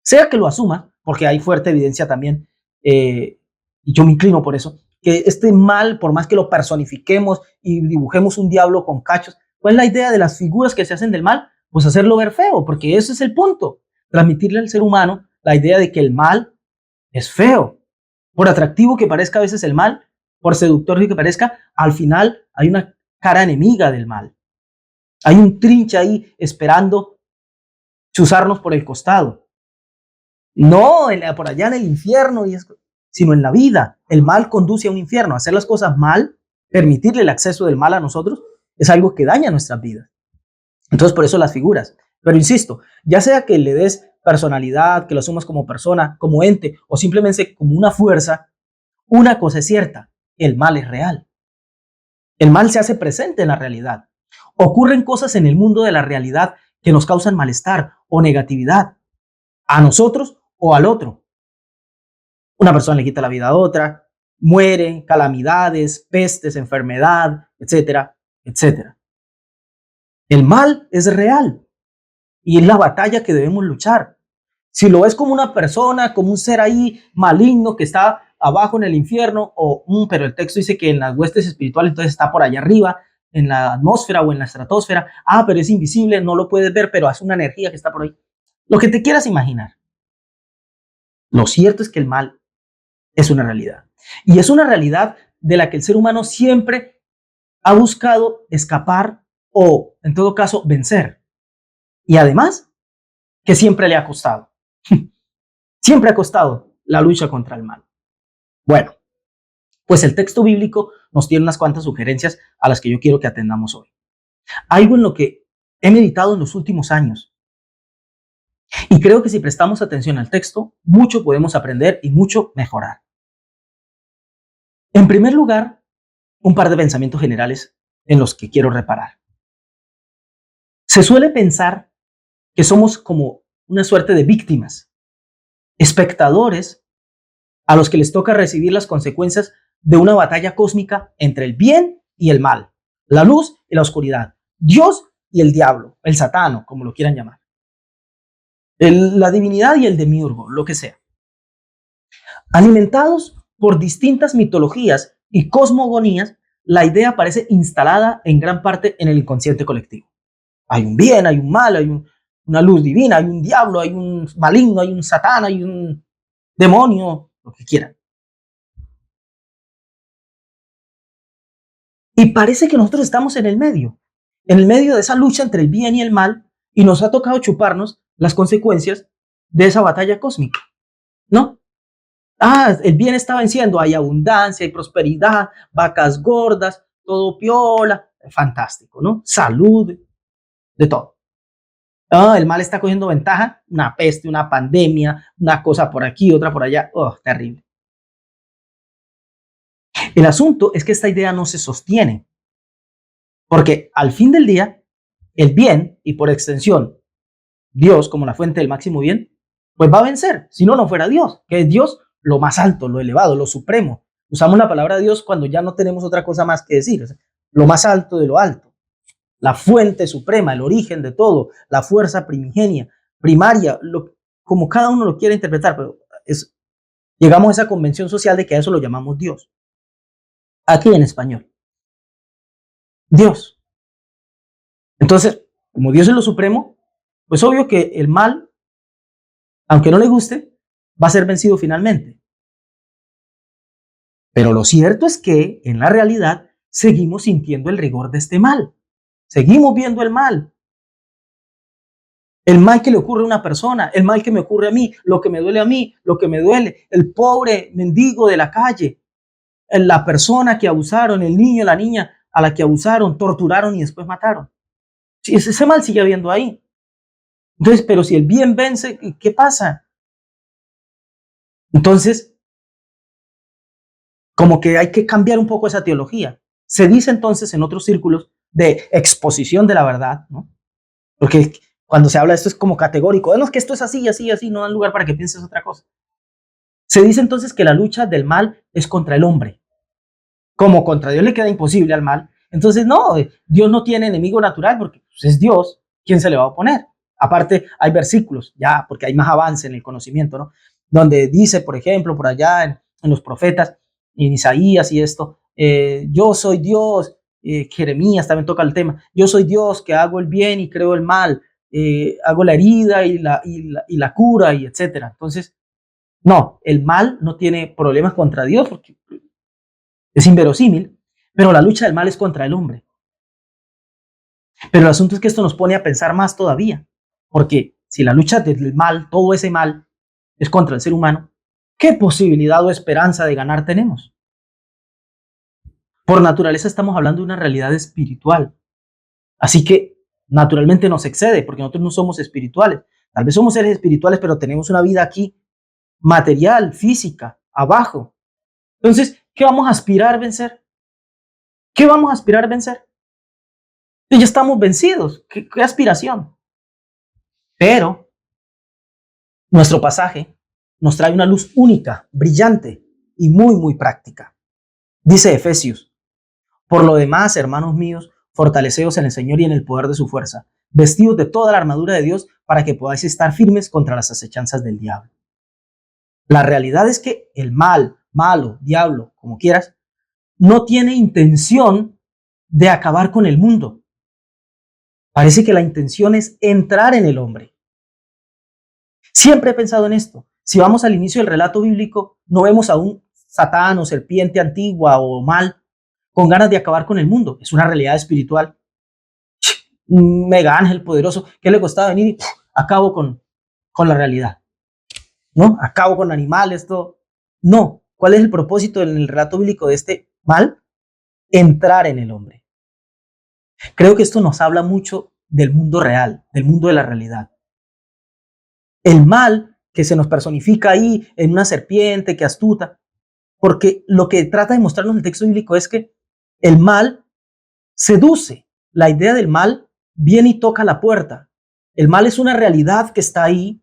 sea que lo asuma, porque hay fuerte evidencia también, y yo me inclino por eso, que este mal, por más que lo personifiquemos y dibujemos un diablo con cachos, ¿cuál es la idea de las figuras que se hacen del mal? Pues hacerlo ver feo, porque ese es el punto. Transmitirle al ser humano la idea de que el mal es feo. Por atractivo que parezca a veces el mal, por seductor que parezca, al final hay una cara enemiga del mal. Hay un trinche ahí esperando chuzarnos por el costado. No, por allá en el infierno. sino en la vida. El mal conduce a un infierno. Hacer las cosas mal, permitirle el acceso del mal a nosotros, es algo que daña nuestras vidas. Entonces, por eso las figuras. Pero insisto, ya sea que le des personalidad, que lo asumas como persona, como ente, o simplemente como una fuerza, una cosa es cierta, el mal es real. El mal se hace presente en la realidad. Ocurren cosas en el mundo de la realidad que nos causan malestar o negatividad, a nosotros o al otro. Una persona le quita la vida a otra, mueren, calamidades, pestes, enfermedad, etcétera, etcétera. El mal es real y es la batalla que debemos luchar. Si lo ves como una persona, como un ser ahí maligno que está abajo en el infierno, pero el texto dice que en las huestes espirituales entonces está por allá arriba, en la atmósfera o en la estratosfera. Pero es invisible, no lo puedes ver, pero es una energía que está por ahí. Lo que te quieras imaginar. Lo cierto es que el mal es una realidad. Y es una realidad de la que el ser humano siempre ha buscado escapar o, en todo caso, vencer. Y además, que siempre le ha costado. Siempre ha costado la lucha contra el mal. Bueno, pues el texto bíblico nos tiene unas cuantas sugerencias a las que yo quiero que atendamos hoy. Algo en lo que he meditado en los últimos años. Y creo que si prestamos atención al texto, mucho podemos aprender y mucho mejorar. En primer lugar, un par de pensamientos generales en los que quiero reparar. Se suele pensar que somos como una suerte de víctimas, espectadores a los que les toca recibir las consecuencias de una batalla cósmica entre el bien y el mal, la luz y la oscuridad, Dios y el diablo, el satano, como lo quieran llamar, la divinidad y el demiurgo, lo que sea. Alimentados por distintas mitologías y cosmogonías, la idea aparece instalada en gran parte en el inconsciente colectivo. Hay un bien, hay un mal, hay una luz divina, hay un diablo, hay un maligno, hay un satán, hay un demonio, lo que quieran. Y parece que nosotros estamos en el medio de esa lucha entre el bien y el mal, y nos ha tocado chuparnos las consecuencias de esa batalla cósmica, ¿no? El bien está venciendo, hay abundancia, hay prosperidad, vacas gordas, todo piola, fantástico, ¿no? Salud, de todo. El mal está cogiendo ventaja, una peste, una pandemia, una cosa por aquí, otra por allá, terrible. El asunto es que esta idea no se sostiene, porque al fin del día, el bien, y por extensión, Dios como la fuente del máximo bien, pues va a vencer, si no, no fuera Dios, que es Dios lo más alto, lo elevado, lo supremo. Usamos la palabra Dios cuando ya no tenemos otra cosa más que decir, o sea, lo más alto de lo alto, la fuente suprema, el origen de todo, la fuerza primigenia, primaria, como cada uno lo quiera interpretar, pero llegamos a esa convención social de que a eso lo llamamos Dios. Aquí en español. Dios. Entonces, como Dios es lo supremo, pues obvio que el mal, aunque no le guste, va a ser vencido finalmente. Pero lo cierto es que, en la realidad, seguimos sintiendo el rigor de este mal. Seguimos viendo el mal. El mal que le ocurre a una persona, el mal que me ocurre a mí, lo que me duele a mí, lo que me duele, el pobre mendigo de la calle, la persona que abusaron, el niño, la niña a la que abusaron, torturaron y después mataron. Sí, ese mal sigue habiendo ahí. Entonces, pero si el bien vence, ¿qué pasa? Entonces, como que hay que cambiar un poco esa teología. Se dice entonces en otros círculos de exposición de la verdad, ¿no? Porque cuando se habla de esto es como categórico, no es que esto es así, así, así, no dan lugar para que pienses otra cosa. Se dice entonces que la lucha del mal es contra el hombre. Como contra Dios le queda imposible al mal, entonces no, Dios no tiene enemigo natural porque pues, es Dios, ¿quién se le va a oponer? Aparte hay versículos, ya, porque hay más avance en el conocimiento, ¿no? Donde dice, por ejemplo, por allá en los profetas, en Isaías y esto, yo soy Dios, Jeremías también toca el tema, yo soy Dios que hago el bien y creo el mal, hago la herida y la cura y etcétera. Entonces, no, el mal no tiene problemas contra Dios porque es inverosímil, pero la lucha del mal es contra el hombre. Pero el asunto es que esto nos pone a pensar más todavía, porque si la lucha del mal, todo ese mal, es contra el ser humano, ¿qué posibilidad o esperanza de ganar tenemos? Por naturaleza estamos hablando de una realidad espiritual. Así que naturalmente nos excede porque nosotros no somos espirituales. Tal vez somos seres espirituales, pero tenemos una vida aquí material, física, abajo. Entonces, ¿qué vamos a aspirar a vencer? ¿Qué vamos a aspirar a vencer? Y ya estamos vencidos. ¿Qué aspiración? Pero nuestro pasaje nos trae una luz única, brillante y muy práctica. Dice Efesios: por lo demás, hermanos míos, fortaleceos en el Señor y en el poder de su fuerza, vestidos de toda la armadura de Dios para que podáis estar firmes contra las acechanzas del diablo. La realidad es que el mal, malo, diablo, como quieras, no tiene intención de acabar con el mundo. Parece que la intención es entrar en el hombre. Siempre he pensado en esto. Si vamos al inicio del relato bíblico, no vemos a un Satán o serpiente antigua o mal con ganas de acabar con el mundo. Es una realidad espiritual. Un mega ángel poderoso. ¿Qué le costaba venir? Y acabo con la realidad. ¿No? Acabo con animales, todo. No. ¿Cuál es el propósito en el relato bíblico de este mal? Entrar en el hombre. Creo que esto nos habla mucho del mundo real, del mundo de la realidad. El mal que se nos personifica ahí en una serpiente que astuta, porque lo que trata de mostrarnos el texto bíblico es que el mal seduce. La idea del mal viene y toca la puerta. El mal es una realidad que está ahí.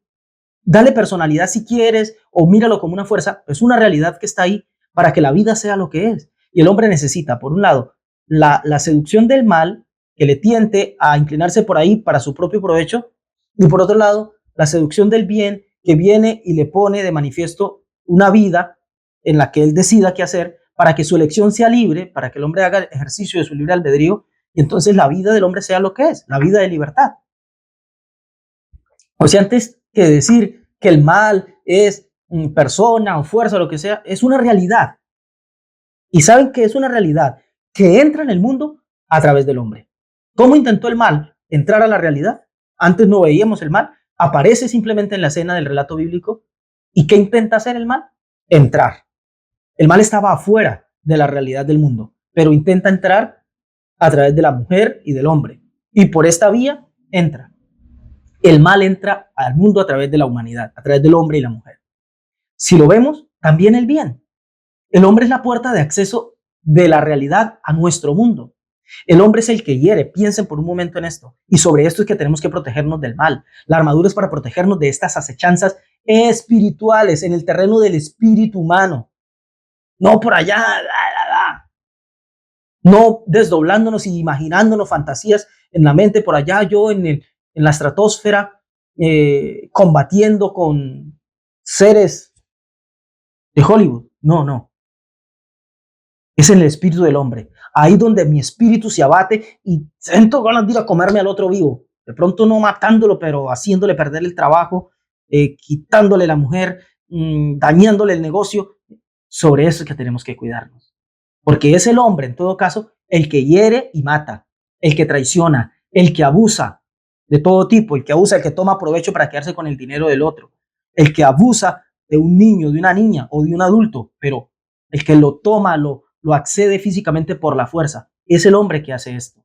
Dale personalidad si quieres o míralo como una fuerza. Es una realidad que está ahí para que la vida sea lo que es. Y el hombre necesita, por un lado, la seducción del mal que le tiente a inclinarse por ahí para su propio provecho, y por otro lado, la seducción del bien que viene y le pone de manifiesto una vida en la que él decida qué hacer para que su elección sea libre, para que el hombre haga ejercicio de su libre albedrío y entonces la vida del hombre sea lo que es, la vida de libertad. O sea, antes que decir que el mal es persona o fuerza o lo que sea, es una realidad. Y saben que es una realidad que entra en el mundo a través del hombre. ¿Cómo intentó el mal entrar a la realidad? Antes no veíamos el mal, aparece simplemente en la escena del relato bíblico. ¿Y qué intenta hacer el mal? Entrar. El mal estaba afuera de la realidad del mundo, pero intenta entrar a través de la mujer y del hombre. Y por esta vía entra. El mal entra al mundo a través de la humanidad, a través del hombre y la mujer. Si lo vemos, también el bien. El hombre es la puerta de acceso de la realidad a nuestro mundo. El hombre es el que hiere. Piensen por un momento en esto. Y sobre esto es que tenemos que protegernos del mal. La armadura es para protegernos de estas acechanzas espirituales en el terreno del espíritu humano. No por allá, no desdoblándonos y imaginándonos fantasías en la mente por allá, yo en la estratosfera, combatiendo con seres de Hollywood. No. Es en el espíritu del hombre. Ahí donde mi espíritu se abate y siento ganas de ir a comerme al otro vivo. De pronto no matándolo, pero haciéndole perder el trabajo, quitándole la mujer, dañándole el negocio. Sobre eso es que tenemos que cuidarnos. Porque es el hombre, en todo caso, el que hiere y mata, el que traiciona, el que abusa de todo tipo, el que abusa, el que toma provecho para quedarse con el dinero del otro, el que abusa de un niño, de una niña o de un adulto, pero el que lo toma, lo accede físicamente por la fuerza. Es el hombre que hace esto.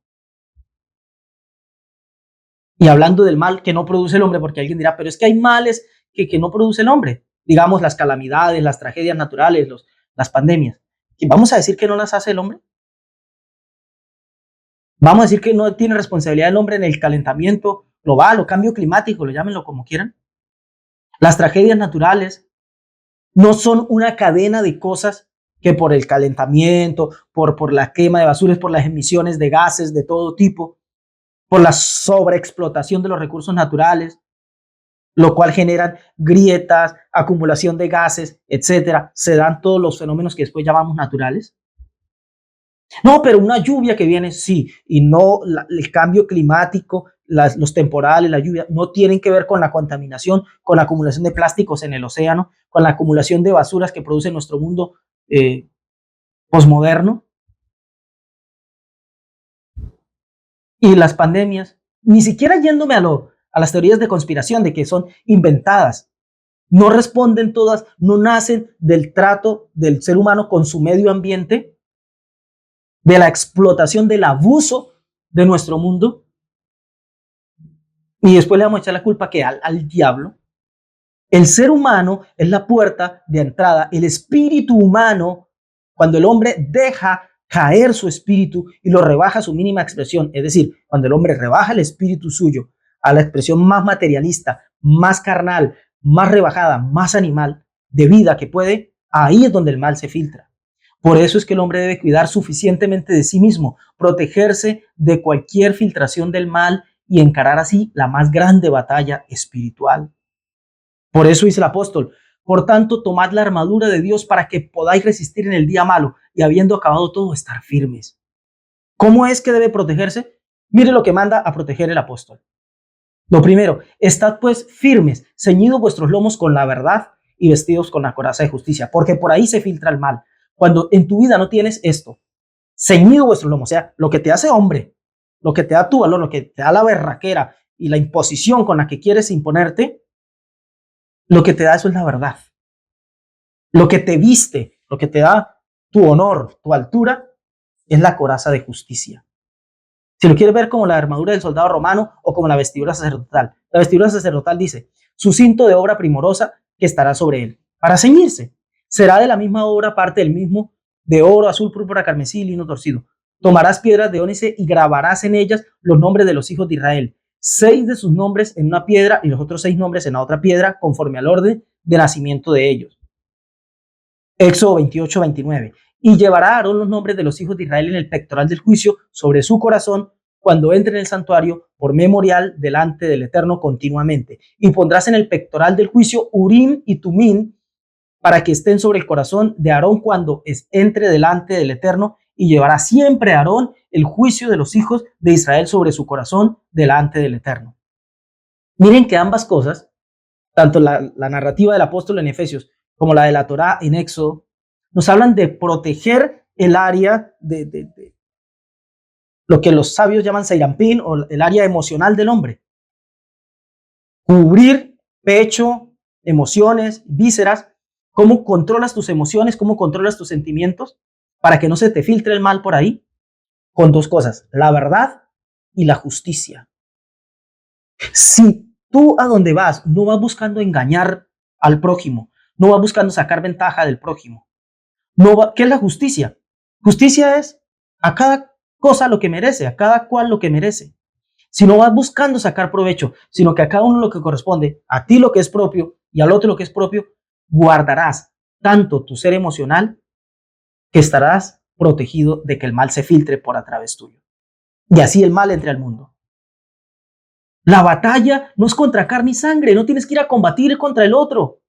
Y hablando del mal que no produce el hombre, porque alguien dirá, pero es que hay males que no produce el hombre. Digamos, las calamidades, las tragedias naturales, las pandemias. ¿Y vamos a decir que no las hace el hombre? Vamos a decir que no tiene responsabilidad el hombre en el calentamiento global o cambio climático, lo llámenlo como quieran. Las tragedias naturales no son una cadena de cosas que por el calentamiento, por la quema de basuras, por las emisiones de gases de todo tipo, por la sobreexplotación de los recursos naturales, lo cual generan grietas, acumulación de gases, etcétera. Se dan todos los fenómenos que después llamamos naturales. No, pero una lluvia que viene, sí, y no el cambio climático, los temporales, la lluvia, no tienen que ver con la contaminación, con la acumulación de plásticos en el océano, con la acumulación de basuras que produce nuestro mundo posmoderno. Y las pandemias, ni siquiera yéndome a las teorías de conspiración, de que son inventadas. No responden todas, no nacen del trato del ser humano con su medio ambiente, de la explotación, del abuso de nuestro mundo. Y después le vamos a echar la culpa que al diablo. El ser humano es la puerta de entrada. El espíritu humano, cuando el hombre deja caer su espíritu y lo rebaja a su mínima expresión, es decir, cuando el hombre rebaja el espíritu suyo a la expresión más materialista, más carnal, más rebajada, más animal de vida que puede, ahí es donde el mal se filtra. Por eso es que el hombre debe cuidar suficientemente de sí mismo, protegerse de cualquier filtración del mal y encarar así la más grande batalla espiritual. Por eso dice el apóstol: por tanto, tomad la armadura de Dios para que podáis resistir en el día malo y habiendo acabado todo, estar firmes. ¿Cómo es que debe protegerse? Mire lo que manda a proteger el apóstol. Lo primero, estad pues firmes, ceñidos vuestros lomos con la verdad y vestidos con la coraza de justicia, porque por ahí se filtra el mal. Cuando en tu vida no tienes esto, ceñido vuestros lomos, o sea, lo que te hace hombre, lo que te da tu valor, lo que te da la berraquera y la imposición con la que quieres imponerte, lo que te da eso es la verdad. Lo que te viste, lo que te da tu honor, tu altura, es la coraza de justicia. Si lo quieres ver como la armadura del soldado romano o como la vestidura sacerdotal. La vestidura sacerdotal dice: su cinto de obra primorosa que estará sobre él, para ceñirse. Será de la misma obra, parte del mismo, de oro, azul, púrpura, carmesí, lino torcido. Tomarás piedras de ónice y grabarás en ellas los nombres de los hijos de Israel. 6 de sus nombres en una piedra y los otros 6 nombres en la otra piedra, conforme al orden de nacimiento de ellos. Éxodo 28, 29. Y llevará a Aarón los nombres de los hijos de Israel en el pectoral del juicio sobre su corazón cuando entre en el santuario por memorial delante del Eterno continuamente. Y pondrás en el pectoral del juicio Urim y Tumim para que estén sobre el corazón de Aarón cuando entre delante del Eterno, y llevará siempre a Aarón el juicio de los hijos de Israel sobre su corazón delante del Eterno. Miren que ambas cosas, tanto la narrativa del apóstol en Efesios como la de la Torá en Éxodo, nos hablan de proteger el área de lo que los sabios llaman Seirampín, o el área emocional del hombre. Cubrir pecho, emociones, vísceras. ¿Cómo controlas tus emociones? ¿Cómo controlas tus sentimientos? Para que no se te filtre el mal por ahí. Con 2 cosas: la verdad y la justicia. Si tú a donde vas no vas buscando engañar al prójimo, no vas buscando sacar ventaja del prójimo, ¿qué es la justicia? Justicia es a cada cosa lo que merece, a cada cual lo que merece. Si no vas buscando sacar provecho, sino que a cada uno lo que corresponde, a ti lo que es propio y al otro lo que es propio, guardarás tanto tu ser emocional que estarás protegido de que el mal se filtre por a través tuyo. Y así el mal entre al mundo. La batalla no es contra carne y sangre, no tienes que ir a combatir contra el otro.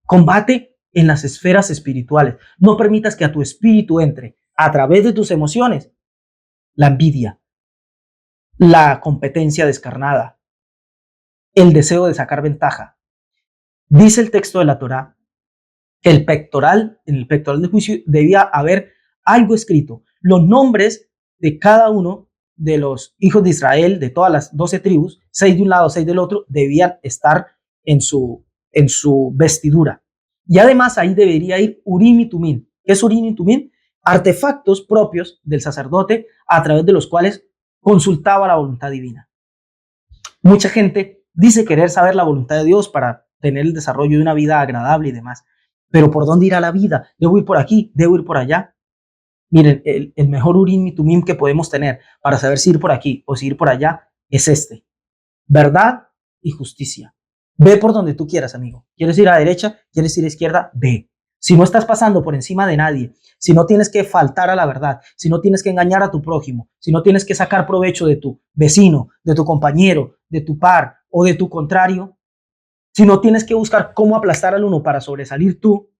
Combate en las esferas espirituales. No permitas que a tu espíritu entre, a través de tus emociones, la envidia, la competencia descarnada, el deseo de sacar ventaja. Dice el texto de la Torá que en el pectoral de juicio debía haber algo escrito, los nombres de cada uno de los hijos de Israel, de todas las 12 tribus, 6 de un lado, 6 del otro, debían estar en su vestidura. Y además ahí debería ir Urim y Tumim. ¿Qué es Urim y Tumim? Artefactos propios del sacerdote a través de los cuales consultaba la voluntad divina. Mucha gente dice querer saber la voluntad de Dios para tener el desarrollo de una vida agradable y demás. Pero ¿por dónde irá la vida? ¿Debo ir por aquí? ¿Debo ir por allá? Miren, el mejor Urim y Tumim que podemos tener para saber si ir por aquí o si ir por allá es este: verdad y justicia. Ve por donde tú quieras, amigo. ¿Quieres ir a la derecha? ¿Quieres ir a la izquierda? Ve. Si no estás pasando por encima de nadie, si no tienes que faltar a la verdad, si no tienes que engañar a tu prójimo, si no tienes que sacar provecho de tu vecino, de tu compañero, de tu par o de tu contrario, si no tienes que buscar cómo aplastar al uno para sobresalir tú,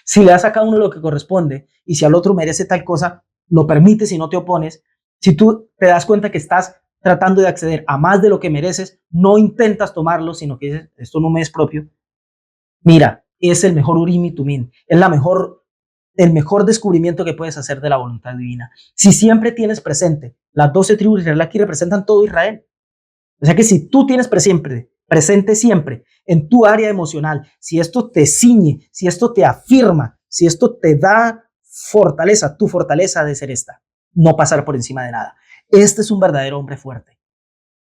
si le das a cada uno lo que corresponde y si al otro merece tal cosa, lo permites y no te opones, si tú te das cuenta que estás tratando de acceder a más de lo que mereces, no intentas tomarlo, sino que dices: esto no me es propio. Mira, es el mejor Urim y Tumim, es el mejor descubrimiento que puedes hacer de la voluntad divina. Si siempre tienes presente, las 12 tribus de Israel aquí representan todo Israel. O sea que si tú tienes presente presente siempre en tu área emocional, si esto te ciñe, si esto te afirma, si esto te da fortaleza, tu fortaleza de ser esta, no pasar por encima de nada. Este es un verdadero hombre fuerte,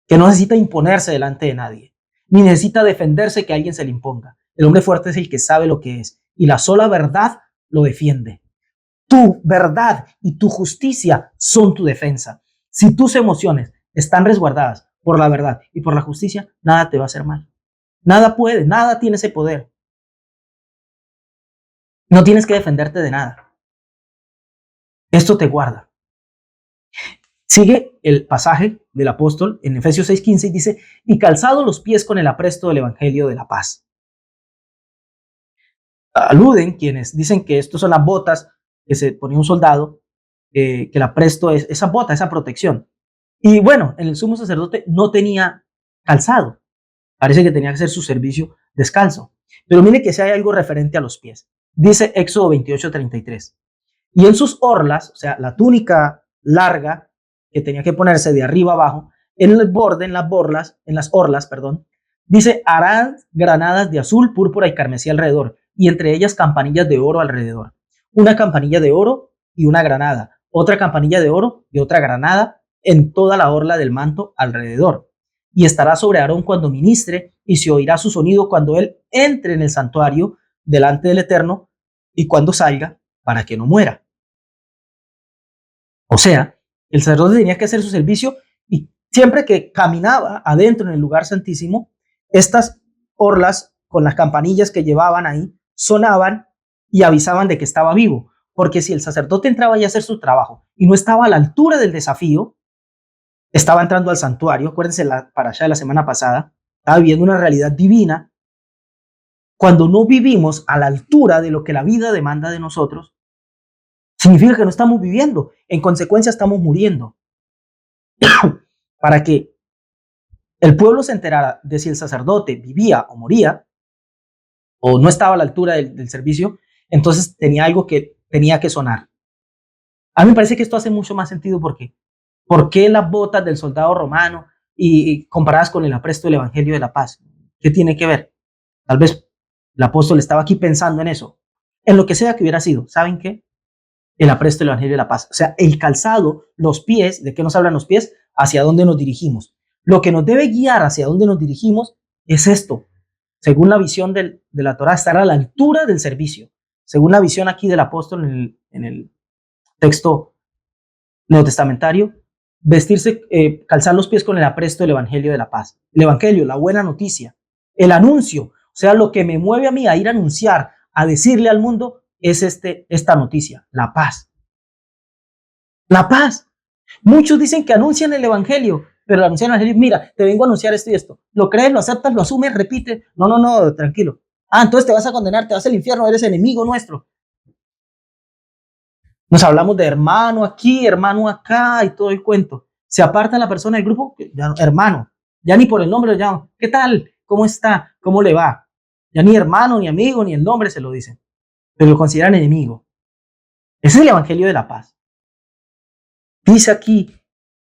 que no necesita imponerse delante de nadie, ni necesita defenderse que alguien se le imponga. El hombre fuerte es el que sabe lo que es y la sola verdad lo defiende. Tu verdad y tu justicia son tu defensa. Si tus emociones están resguardadas por la verdad y por la justicia, nada te va a hacer mal. Nada puede, nada tiene ese poder. No tienes que defenderte de nada. Esto te guarda. Sigue el pasaje del apóstol en Efesios 6:15 y dice, y calzado los pies con el apresto del evangelio de la paz. Aluden quienes dicen que estos son las botas que se ponía un soldado, que el apresto es esa bota, esa protección. Y bueno, el sumo sacerdote no tenía calzado. Parece que tenía que hacer su servicio descalzo. Pero mire que si hay algo referente a los pies. Dice Éxodo 28:33. Y en sus orlas, o sea, la túnica larga que tenía que ponerse de arriba abajo, en el borde, en las orlas, perdón, dice, harán granadas de azul, púrpura y carmesí alrededor, y entre ellas campanillas de oro alrededor. Una campanilla de oro y una granada, otra campanilla de oro y otra granada en toda la orla del manto alrededor. Y estará sobre Aarón cuando ministre, y se oirá su sonido cuando él entre en el santuario delante del Eterno y cuando salga, para que no muera. O sea, el sacerdote tenía que hacer su servicio y siempre que caminaba adentro en el lugar santísimo, estas orlas con las campanillas que llevaban ahí sonaban y avisaban de que estaba vivo. Porque si el sacerdote entraba a hacer su trabajo y no estaba a la altura del desafío, estaba entrando al santuario, acuérdense para allá de la semana pasada, estaba viviendo una realidad divina. Cuando no vivimos a la altura de lo que la vida demanda de nosotros, significa que no estamos viviendo. En consecuencia, estamos muriendo. Para que el pueblo se enterara de si el sacerdote vivía o moría, o no estaba a la altura del servicio, entonces tenía algo que tenía que sonar. A mí me parece que esto hace mucho más sentido porque ¿por qué las botas del soldado romano y comparadas con el apresto del Evangelio de la Paz? ¿Qué tiene que ver? Tal vez el apóstol estaba aquí pensando en eso. En lo que sea que hubiera sido, ¿saben qué? El apresto del Evangelio de la Paz. O sea, el calzado, los pies, ¿de qué nos hablan los pies? Hacia dónde nos dirigimos. Lo que nos debe guiar hacia dónde nos dirigimos es esto. Según la visión de la Torá, estar a la altura del servicio. Según la visión aquí del apóstol en el texto neotestamentario, vestirse, calzar los pies con el apresto del Evangelio de la Paz. El Evangelio, la buena noticia, el anuncio, o sea, lo que me mueve a mí a ir a anunciar, a decirle al mundo, es esta noticia, la paz. La paz. Muchos dicen que anuncian el Evangelio, pero anuncian el Evangelio, mira, te vengo a anunciar esto y esto. Lo crees, lo aceptas, lo asumes, repite. No, no, no, tranquilo. Ah, entonces te vas a condenar, te vas al infierno, eres enemigo nuestro. Nos hablamos de hermano aquí, hermano acá y todo el cuento. Se aparta la persona del grupo, ya, hermano, ya ni por el nombre lo llaman. ¿Qué tal? ¿Cómo está? ¿Cómo le va? Ya ni hermano, ni amigo, ni el nombre se lo dicen, pero lo consideran enemigo. Ese es el Evangelio de la Paz. Dice aquí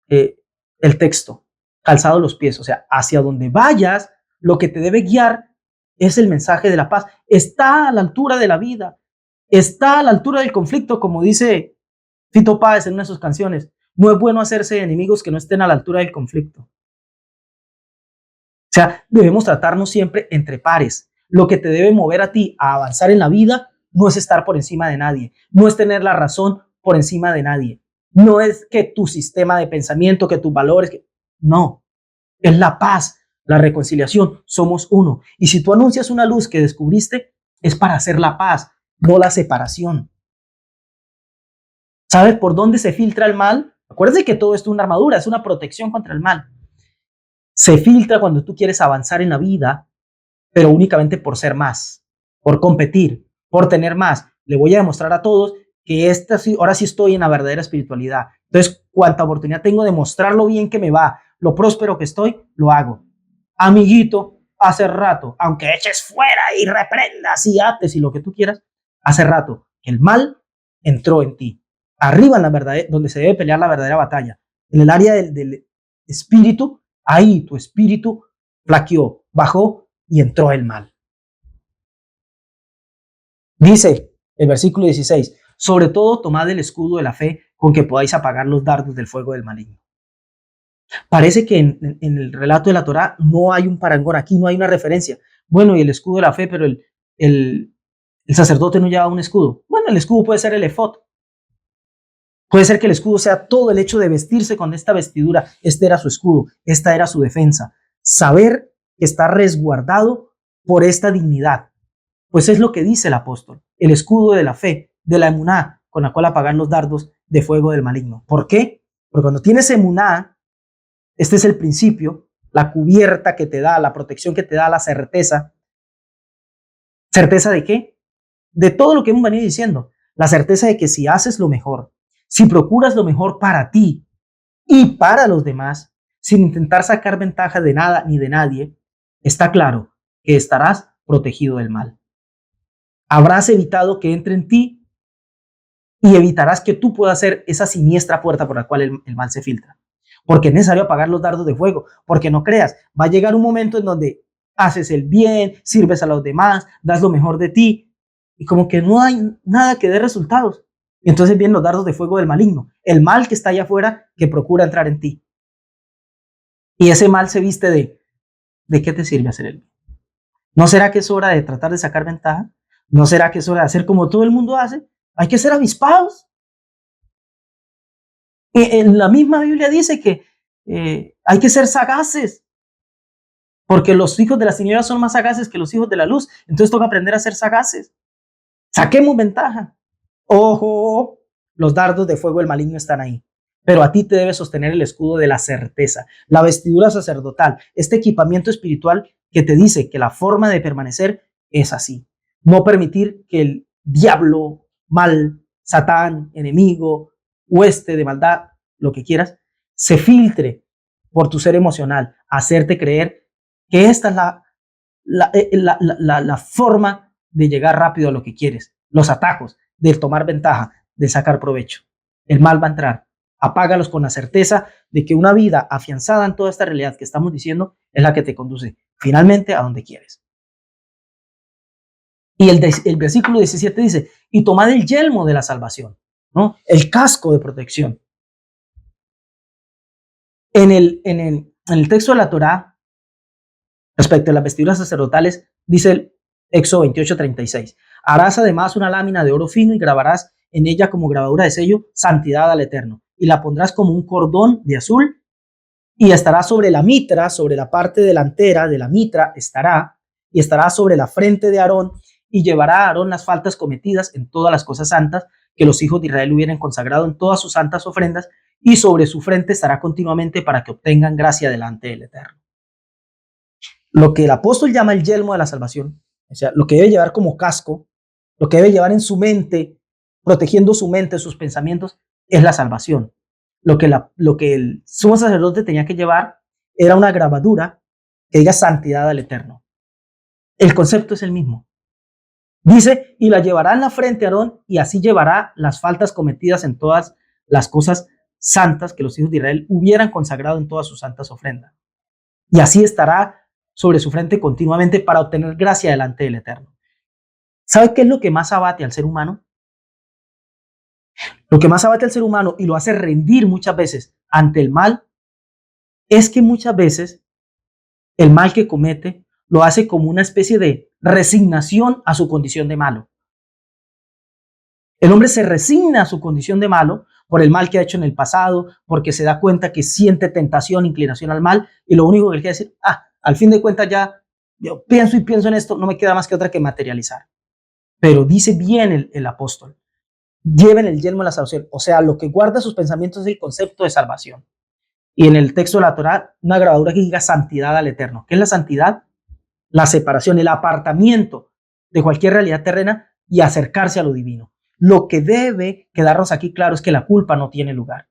el texto, calzado los pies, o sea, hacia donde vayas, lo que te debe guiar es el mensaje de la paz. Está a la altura de la vida, está a la altura del conflicto, como dice Fito Páez en una de sus canciones. No es bueno hacerse enemigos que no estén a la altura del conflicto. O sea, debemos tratarnos siempre entre pares. Lo que te debe mover a ti a avanzar en la vida no es estar por encima de nadie, no es tener la razón por encima de nadie. No es que tu sistema de pensamiento, que tus valores, no, es la paz, la reconciliación, somos uno. Y si tú anuncias una luz que descubriste, es para hacer la paz, no la separación. ¿Sabes por dónde se filtra el mal? Acuérdense que todo esto es una armadura, es una protección contra el mal. Se filtra cuando tú quieres avanzar en la vida, pero únicamente por ser más, por competir, por tener más. Le voy a demostrar a todos que ahora sí estoy en la verdadera espiritualidad. Entonces, cuanta oportunidad tengo de mostrar lo bien que me va, lo próspero que estoy, lo hago. Amiguito, hace rato, aunque eches fuera y reprendas y ates y lo que tú quieras, hace rato el mal entró en ti. Arriba en la verdad, donde se debe pelear la verdadera batalla. En el área del espíritu, ahí tu espíritu flaqueó, bajó y entró el mal. Dice el versículo 16, sobre todo tomad el escudo de la fe con que podáis apagar los dardos del fuego del maligno. Parece que en el relato de la Torá no hay un parangón, aquí no hay una referencia. Bueno, y el escudo de la fe, pero el sacerdote no lleva un escudo. Bueno, el escudo puede ser el efod. Puede ser que el escudo sea todo el hecho de vestirse con esta vestidura. Este era su escudo, esta era su defensa. Saber que está resguardado por esta dignidad. Pues es lo que dice el apóstol, el escudo de la fe, de la emuná, con la cual apagar los dardos de fuego del maligno. ¿Por qué? Porque cuando tienes emuná, este es el principio, la cubierta que te da, la protección que te da, la certeza. ¿Certeza de qué? De todo lo que hemos venido diciendo. La certeza de que si haces lo mejor, si procuras lo mejor para ti y para los demás, sin intentar sacar ventaja de nada ni de nadie, está claro que estarás protegido del mal. Habrás evitado que entre en ti y evitarás que tú puedas ser esa siniestra puerta por la cual el mal se filtra. Porque es necesario apagar los dardos de fuego, porque no creas, va a llegar un momento en donde haces el bien, sirves a los demás, das lo mejor de ti, y como que no hay nada que dé resultados. Y entonces vienen los dardos de fuego del maligno, el mal que está allá afuera que procura entrar en ti. Y ese mal se viste ¿de qué te sirve hacer el bien? ¿No será que es hora de tratar de sacar ventaja? ¿No será que es hora de hacer como todo el mundo hace? Hay que ser avispados. En la misma Biblia dice que hay que ser sagaces, porque los hijos de las tinieblas son más sagaces que los hijos de la luz. Entonces toca aprender a ser sagaces. Saquemos ventaja. Ojo, los dardos de fuego del maligno están ahí. Pero a ti te debe sostener el escudo de la certeza, la vestidura sacerdotal, este equipamiento espiritual que te dice que la forma de permanecer es así. No permitir que el diablo, mal, Satán, enemigo, hueste de maldad, lo que quieras, se filtre por tu ser emocional, hacerte creer que esta es la forma de llegar rápido a lo que quieres, los atajos, de tomar ventaja, de sacar provecho. El mal va a entrar. Apágalos con la certeza de que una vida afianzada en toda esta realidad que estamos diciendo es la que te conduce finalmente a donde quieres. Y el versículo 17 dice, y tomad el yelmo de la salvación, ¿no? El casco de protección. En el texto de la Torá, respecto a las vestiduras sacerdotales, dice el Éxodo 28:36, harás además una lámina de oro fino y grabarás en ella como grabadura de sello santidad al Eterno, y la pondrás como un cordón de azul y estará sobre la mitra, sobre la parte delantera de la mitra estará, y estará sobre la frente de Aarón, y llevará a Aarón las faltas cometidas en todas las cosas santas que los hijos de Israel hubieran consagrado en todas sus santas ofrendas, y sobre su frente estará continuamente para que obtengan gracia delante del Eterno. Lo que el apóstol llama el yelmo de la salvación, o sea, lo que debe llevar como casco, lo que debe llevar en su mente, protegiendo su mente, sus pensamientos, es la salvación. Lo que el sumo sacerdote tenía que llevar era una grabadura que diga santidad al Eterno. El concepto es el mismo. Dice, y la llevará en la frente Aarón, y así llevará las faltas cometidas en todas las cosas santas que los hijos de Israel hubieran consagrado en todas sus santas ofrendas. Y así estará sobre su frente continuamente para obtener gracia delante del Eterno. ¿Sabe qué es lo que más abate al ser humano? Lo que más abate al ser humano y lo hace rendir muchas veces ante el mal es que muchas veces el mal que comete lo hace como una especie de resignación a su condición de malo. El hombre se resigna a su condición de malo por el mal que ha hecho en el pasado, porque se da cuenta que siente tentación, inclinación al mal, y lo único que él quiere decir, al fin de cuentas ya yo pienso y pienso en esto, no me queda más que otra que materializar. Pero dice bien el apóstol, lleven el yelmo de la salvación, o sea, lo que guarda sus pensamientos es el concepto de salvación. Y en el texto de la Torá, una grabadura que diga santidad al Eterno. ¿Qué es la santidad? La separación, el apartamiento de cualquier realidad terrena y acercarse a lo divino. Lo que debe quedarnos aquí claro es que la culpa no tiene lugar.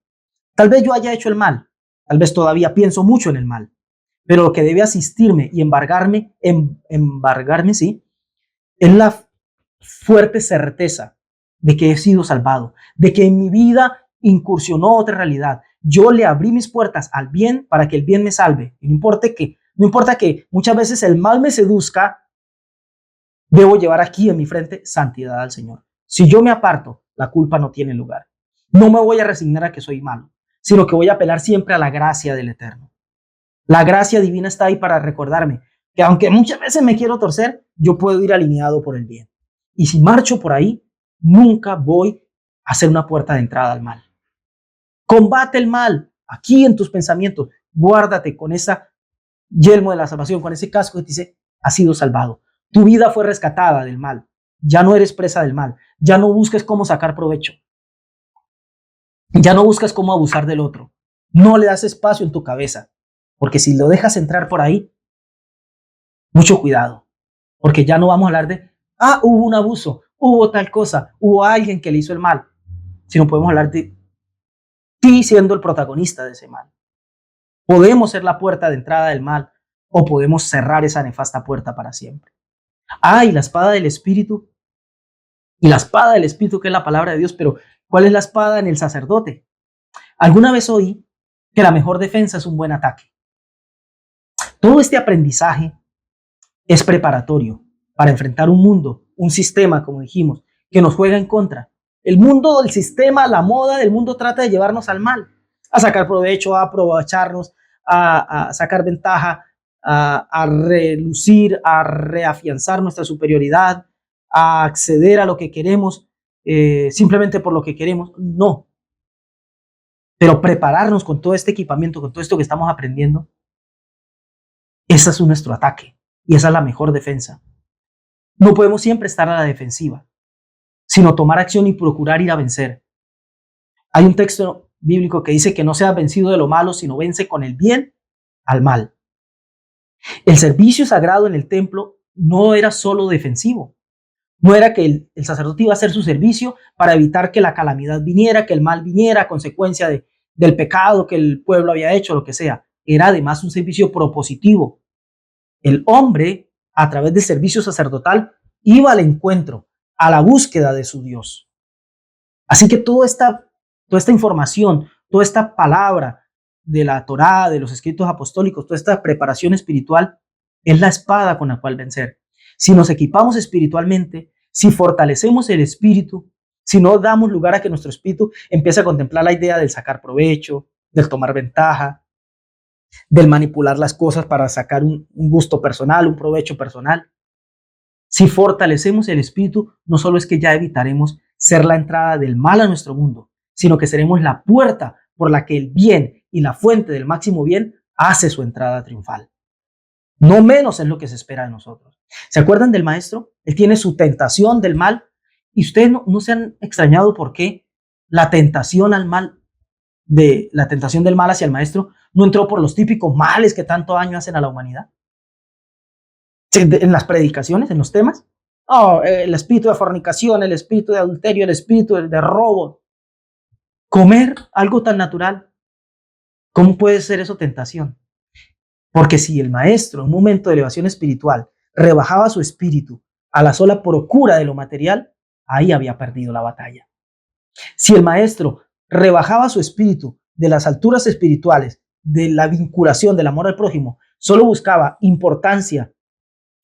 Tal vez yo haya hecho el mal, tal vez todavía pienso mucho en el mal, pero lo que debe asistirme y embargarme, sí, es la fuerte certeza de que he sido salvado, de que en mi vida incursionó otra realidad. Yo le abrí mis puertas al bien para que el bien me salve. Y no importa que No importa que muchas veces el mal me seduzca, debo llevar aquí en mi frente santidad al Señor. Si yo me aparto, la culpa no tiene lugar. No me voy a resignar a que soy malo, sino que voy a apelar siempre a la gracia del Eterno. La gracia divina está ahí para recordarme que aunque muchas veces me quiero torcer, yo puedo ir alineado por el bien. Y si marcho por ahí, nunca voy a ser una puerta de entrada al mal. Combate el mal aquí en tus pensamientos. Guárdate con esa yelmo de la salvación, con ese casco que te dice, has sido salvado. Tu vida fue rescatada del mal. Ya no eres presa del mal. Ya no busques cómo sacar provecho. Ya no buscas cómo abusar del otro. No le das espacio en tu cabeza. Porque si lo dejas entrar por ahí, mucho cuidado. Porque ya no vamos a hablar de, hubo un abuso, hubo tal cosa, hubo alguien que le hizo el mal. Sino podemos hablar de ti siendo el protagonista de ese mal. Podemos ser la puerta de entrada del mal o podemos cerrar esa nefasta puerta para siempre. Y la espada del Espíritu. Y la espada del Espíritu, que es la palabra de Dios, pero ¿cuál es la espada en el sacerdote? Alguna vez oí que la mejor defensa es un buen ataque. Todo este aprendizaje es preparatorio para enfrentar un mundo, un sistema, como dijimos, que nos juega en contra. El mundo, el sistema, la moda del mundo trata de llevarnos al mal, a sacar provecho, a aprovecharnos, a sacar ventaja, a relucir, a reafianzar nuestra superioridad, a acceder a lo que queremos simplemente por lo que queremos. No. Pero prepararnos con todo este equipamiento, con todo esto que estamos aprendiendo, ese es nuestro ataque y esa es la mejor defensa. No podemos siempre estar a la defensiva, sino tomar acción y procurar ir a vencer. Hay un texto bíblico que dice que no seas vencido de lo malo, sino vence con el bien al mal. El servicio sagrado en el templo no era solo defensivo. No era que el sacerdote iba a hacer su servicio para evitar que la calamidad viniera, que el mal viniera a consecuencia del pecado que el pueblo había hecho, lo que sea. Era además un servicio propositivo. El hombre, a través del servicio sacerdotal, iba al encuentro, a la búsqueda de su Dios. Así que toda esta información, toda esta palabra de la Torá, de los escritos apostólicos, toda esta preparación espiritual, es la espada con la cual vencer. Si nos equipamos espiritualmente, si fortalecemos el espíritu, si no damos lugar a que nuestro espíritu empiece a contemplar la idea del sacar provecho, del tomar ventaja, del manipular las cosas para sacar un gusto personal, un provecho personal. Si fortalecemos el espíritu, no solo es que ya evitaremos ser la entrada del mal a nuestro mundo, sino que seremos la puerta por la que el bien y la fuente del máximo bien hace su entrada triunfal. No menos es lo que se espera de nosotros. ¿Se acuerdan del maestro? Él tiene su tentación del mal y ustedes no se han extrañado por qué la tentación al mal, la tentación del mal hacia el maestro no entró por los típicos males que tanto daño hacen a la humanidad. En las predicaciones, en los temas, el espíritu de fornicación, el espíritu de adulterio, el espíritu de robo. Comer algo tan natural, ¿cómo puede ser eso tentación? Porque si el maestro en un momento de elevación espiritual rebajaba su espíritu a la sola procura de lo material, ahí había perdido la batalla. Si el maestro rebajaba su espíritu de las alturas espirituales, de la vinculación, del amor al prójimo, solo buscaba importancia,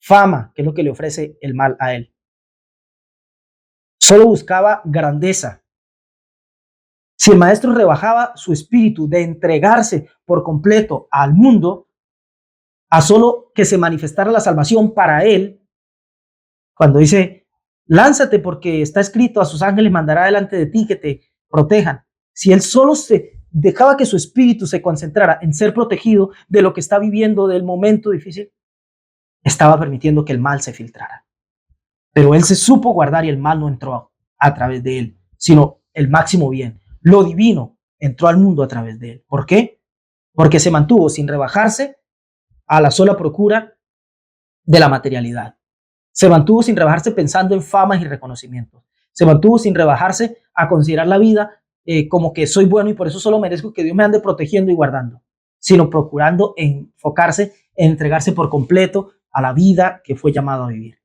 fama, que es lo que le ofrece el mal a él. Solo buscaba grandeza. Si el maestro rebajaba su espíritu de entregarse por completo al mundo, a solo que se manifestara la salvación para él, cuando dice, lánzate porque está escrito, a sus ángeles mandará delante de ti que te protejan. Si él solo se dejaba que su espíritu se concentrara en ser protegido de lo que está viviendo, del momento difícil, estaba permitiendo que el mal se filtrara. Pero él se supo guardar y el mal no entró a través de él, sino el máximo bien. Lo divino entró al mundo a través de él. ¿Por qué? Porque se mantuvo sin rebajarse a la sola procura de la materialidad. Se mantuvo sin rebajarse pensando en famas y reconocimientos. Se mantuvo sin rebajarse a considerar la vida como que soy bueno y por eso solo merezco que Dios me ande protegiendo y guardando, sino procurando enfocarse en entregarse por completo a la vida que fue llamado a vivir.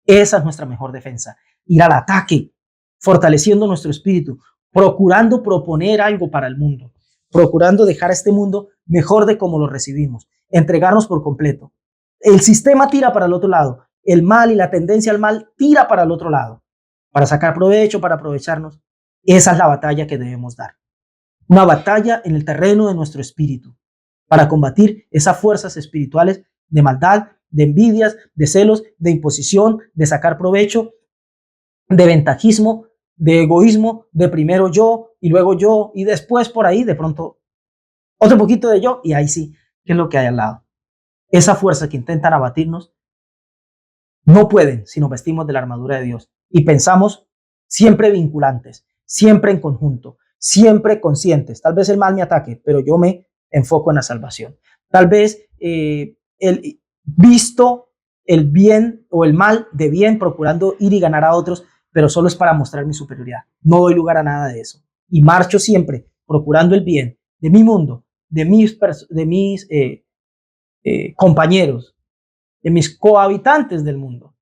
Esa es nuestra mejor defensa. Ir al ataque, fortaleciendo nuestro espíritu, procurando proponer algo para el mundo, procurando dejar a este mundo mejor de como lo recibimos. entregarnos por completo. El sistema tira para el otro lado. El mal y la tendencia al mal tira para el otro lado. Para sacar provecho, para aprovecharnos. Esa es la batalla que debemos dar. Una batalla en el terreno de nuestro espíritu. Para combatir esas fuerzas espirituales de maldad, de envidias, de celos, de imposición, de sacar provecho, de ventajismo, de egoísmo, de primero yo y luego yo y después por ahí de pronto otro poquito de yo y ahí sí, ¿qué es lo que hay al lado? Esa fuerza que intentan abatirnos no pueden si nos vestimos de la armadura de Dios y pensamos siempre vinculantes, siempre en conjunto, siempre conscientes. Tal vez el mal me ataque, pero yo me enfoco en la salvación. Tal vez visto el bien o el mal de bien, procurando ir y ganar a otros, pero solo es para mostrar mi superioridad. No doy lugar a nada de eso. Y marcho siempre procurando el bien de mi mundo, de mis compañeros, de mis cohabitantes del mundo,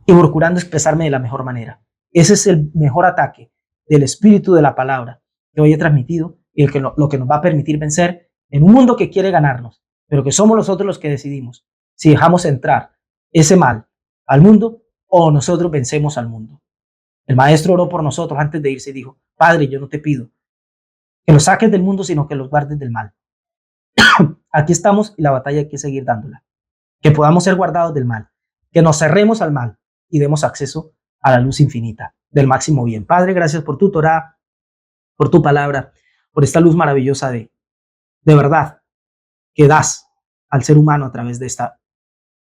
y procurando expresarme de la mejor manera. Ese es el mejor ataque del espíritu de la palabra que hoy he transmitido y lo que nos va a permitir vencer en un mundo que quiere ganarnos, pero que somos nosotros los que decidimos si dejamos entrar ese mal al mundo o nosotros vencemos al mundo. El maestro oró por nosotros antes de irse y dijo: Padre, yo no te pido que los saques del mundo, sino que los guardes del mal. Aquí estamos y la batalla hay que seguir dándola. Que podamos ser guardados del mal, que nos cerremos al mal y demos acceso a la luz infinita del máximo bien. Padre, gracias por tu Torá, por tu palabra, por esta luz maravillosa de verdad que das al ser humano a través de esta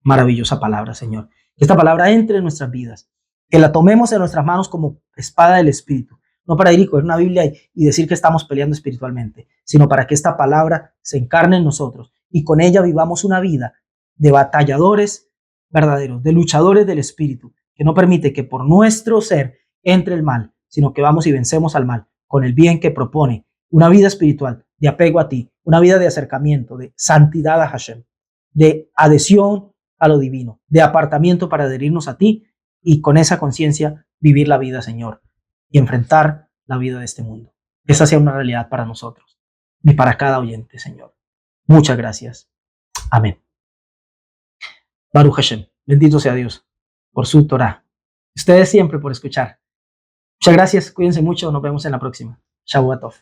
maravillosa palabra, Señor. Que esta palabra entre en nuestras vidas, que la tomemos en nuestras manos como espada del Espíritu, no para ir y coger una Biblia y decir que estamos peleando espiritualmente, sino para que esta palabra se encarne en nosotros y con ella vivamos una vida de batalladores verdaderos, de luchadores del Espíritu, que no permite que por nuestro ser entre el mal, sino que vamos y vencemos al mal con el bien que propone una vida espiritual de apego a ti, una vida de acercamiento, de santidad a Hashem, de adhesión a lo divino, de apartamiento para adherirnos a ti y con esa conciencia vivir la vida, Señor, y enfrentar la vida de este mundo. Que esa sea una realidad para nosotros y para cada oyente, Señor. Muchas gracias. Amén. Baruch Hashem. Bendito sea Dios por su Torah. Ustedes siempre por escuchar. Muchas gracias. Cuídense mucho. Nos vemos en la próxima. Shavua Tov.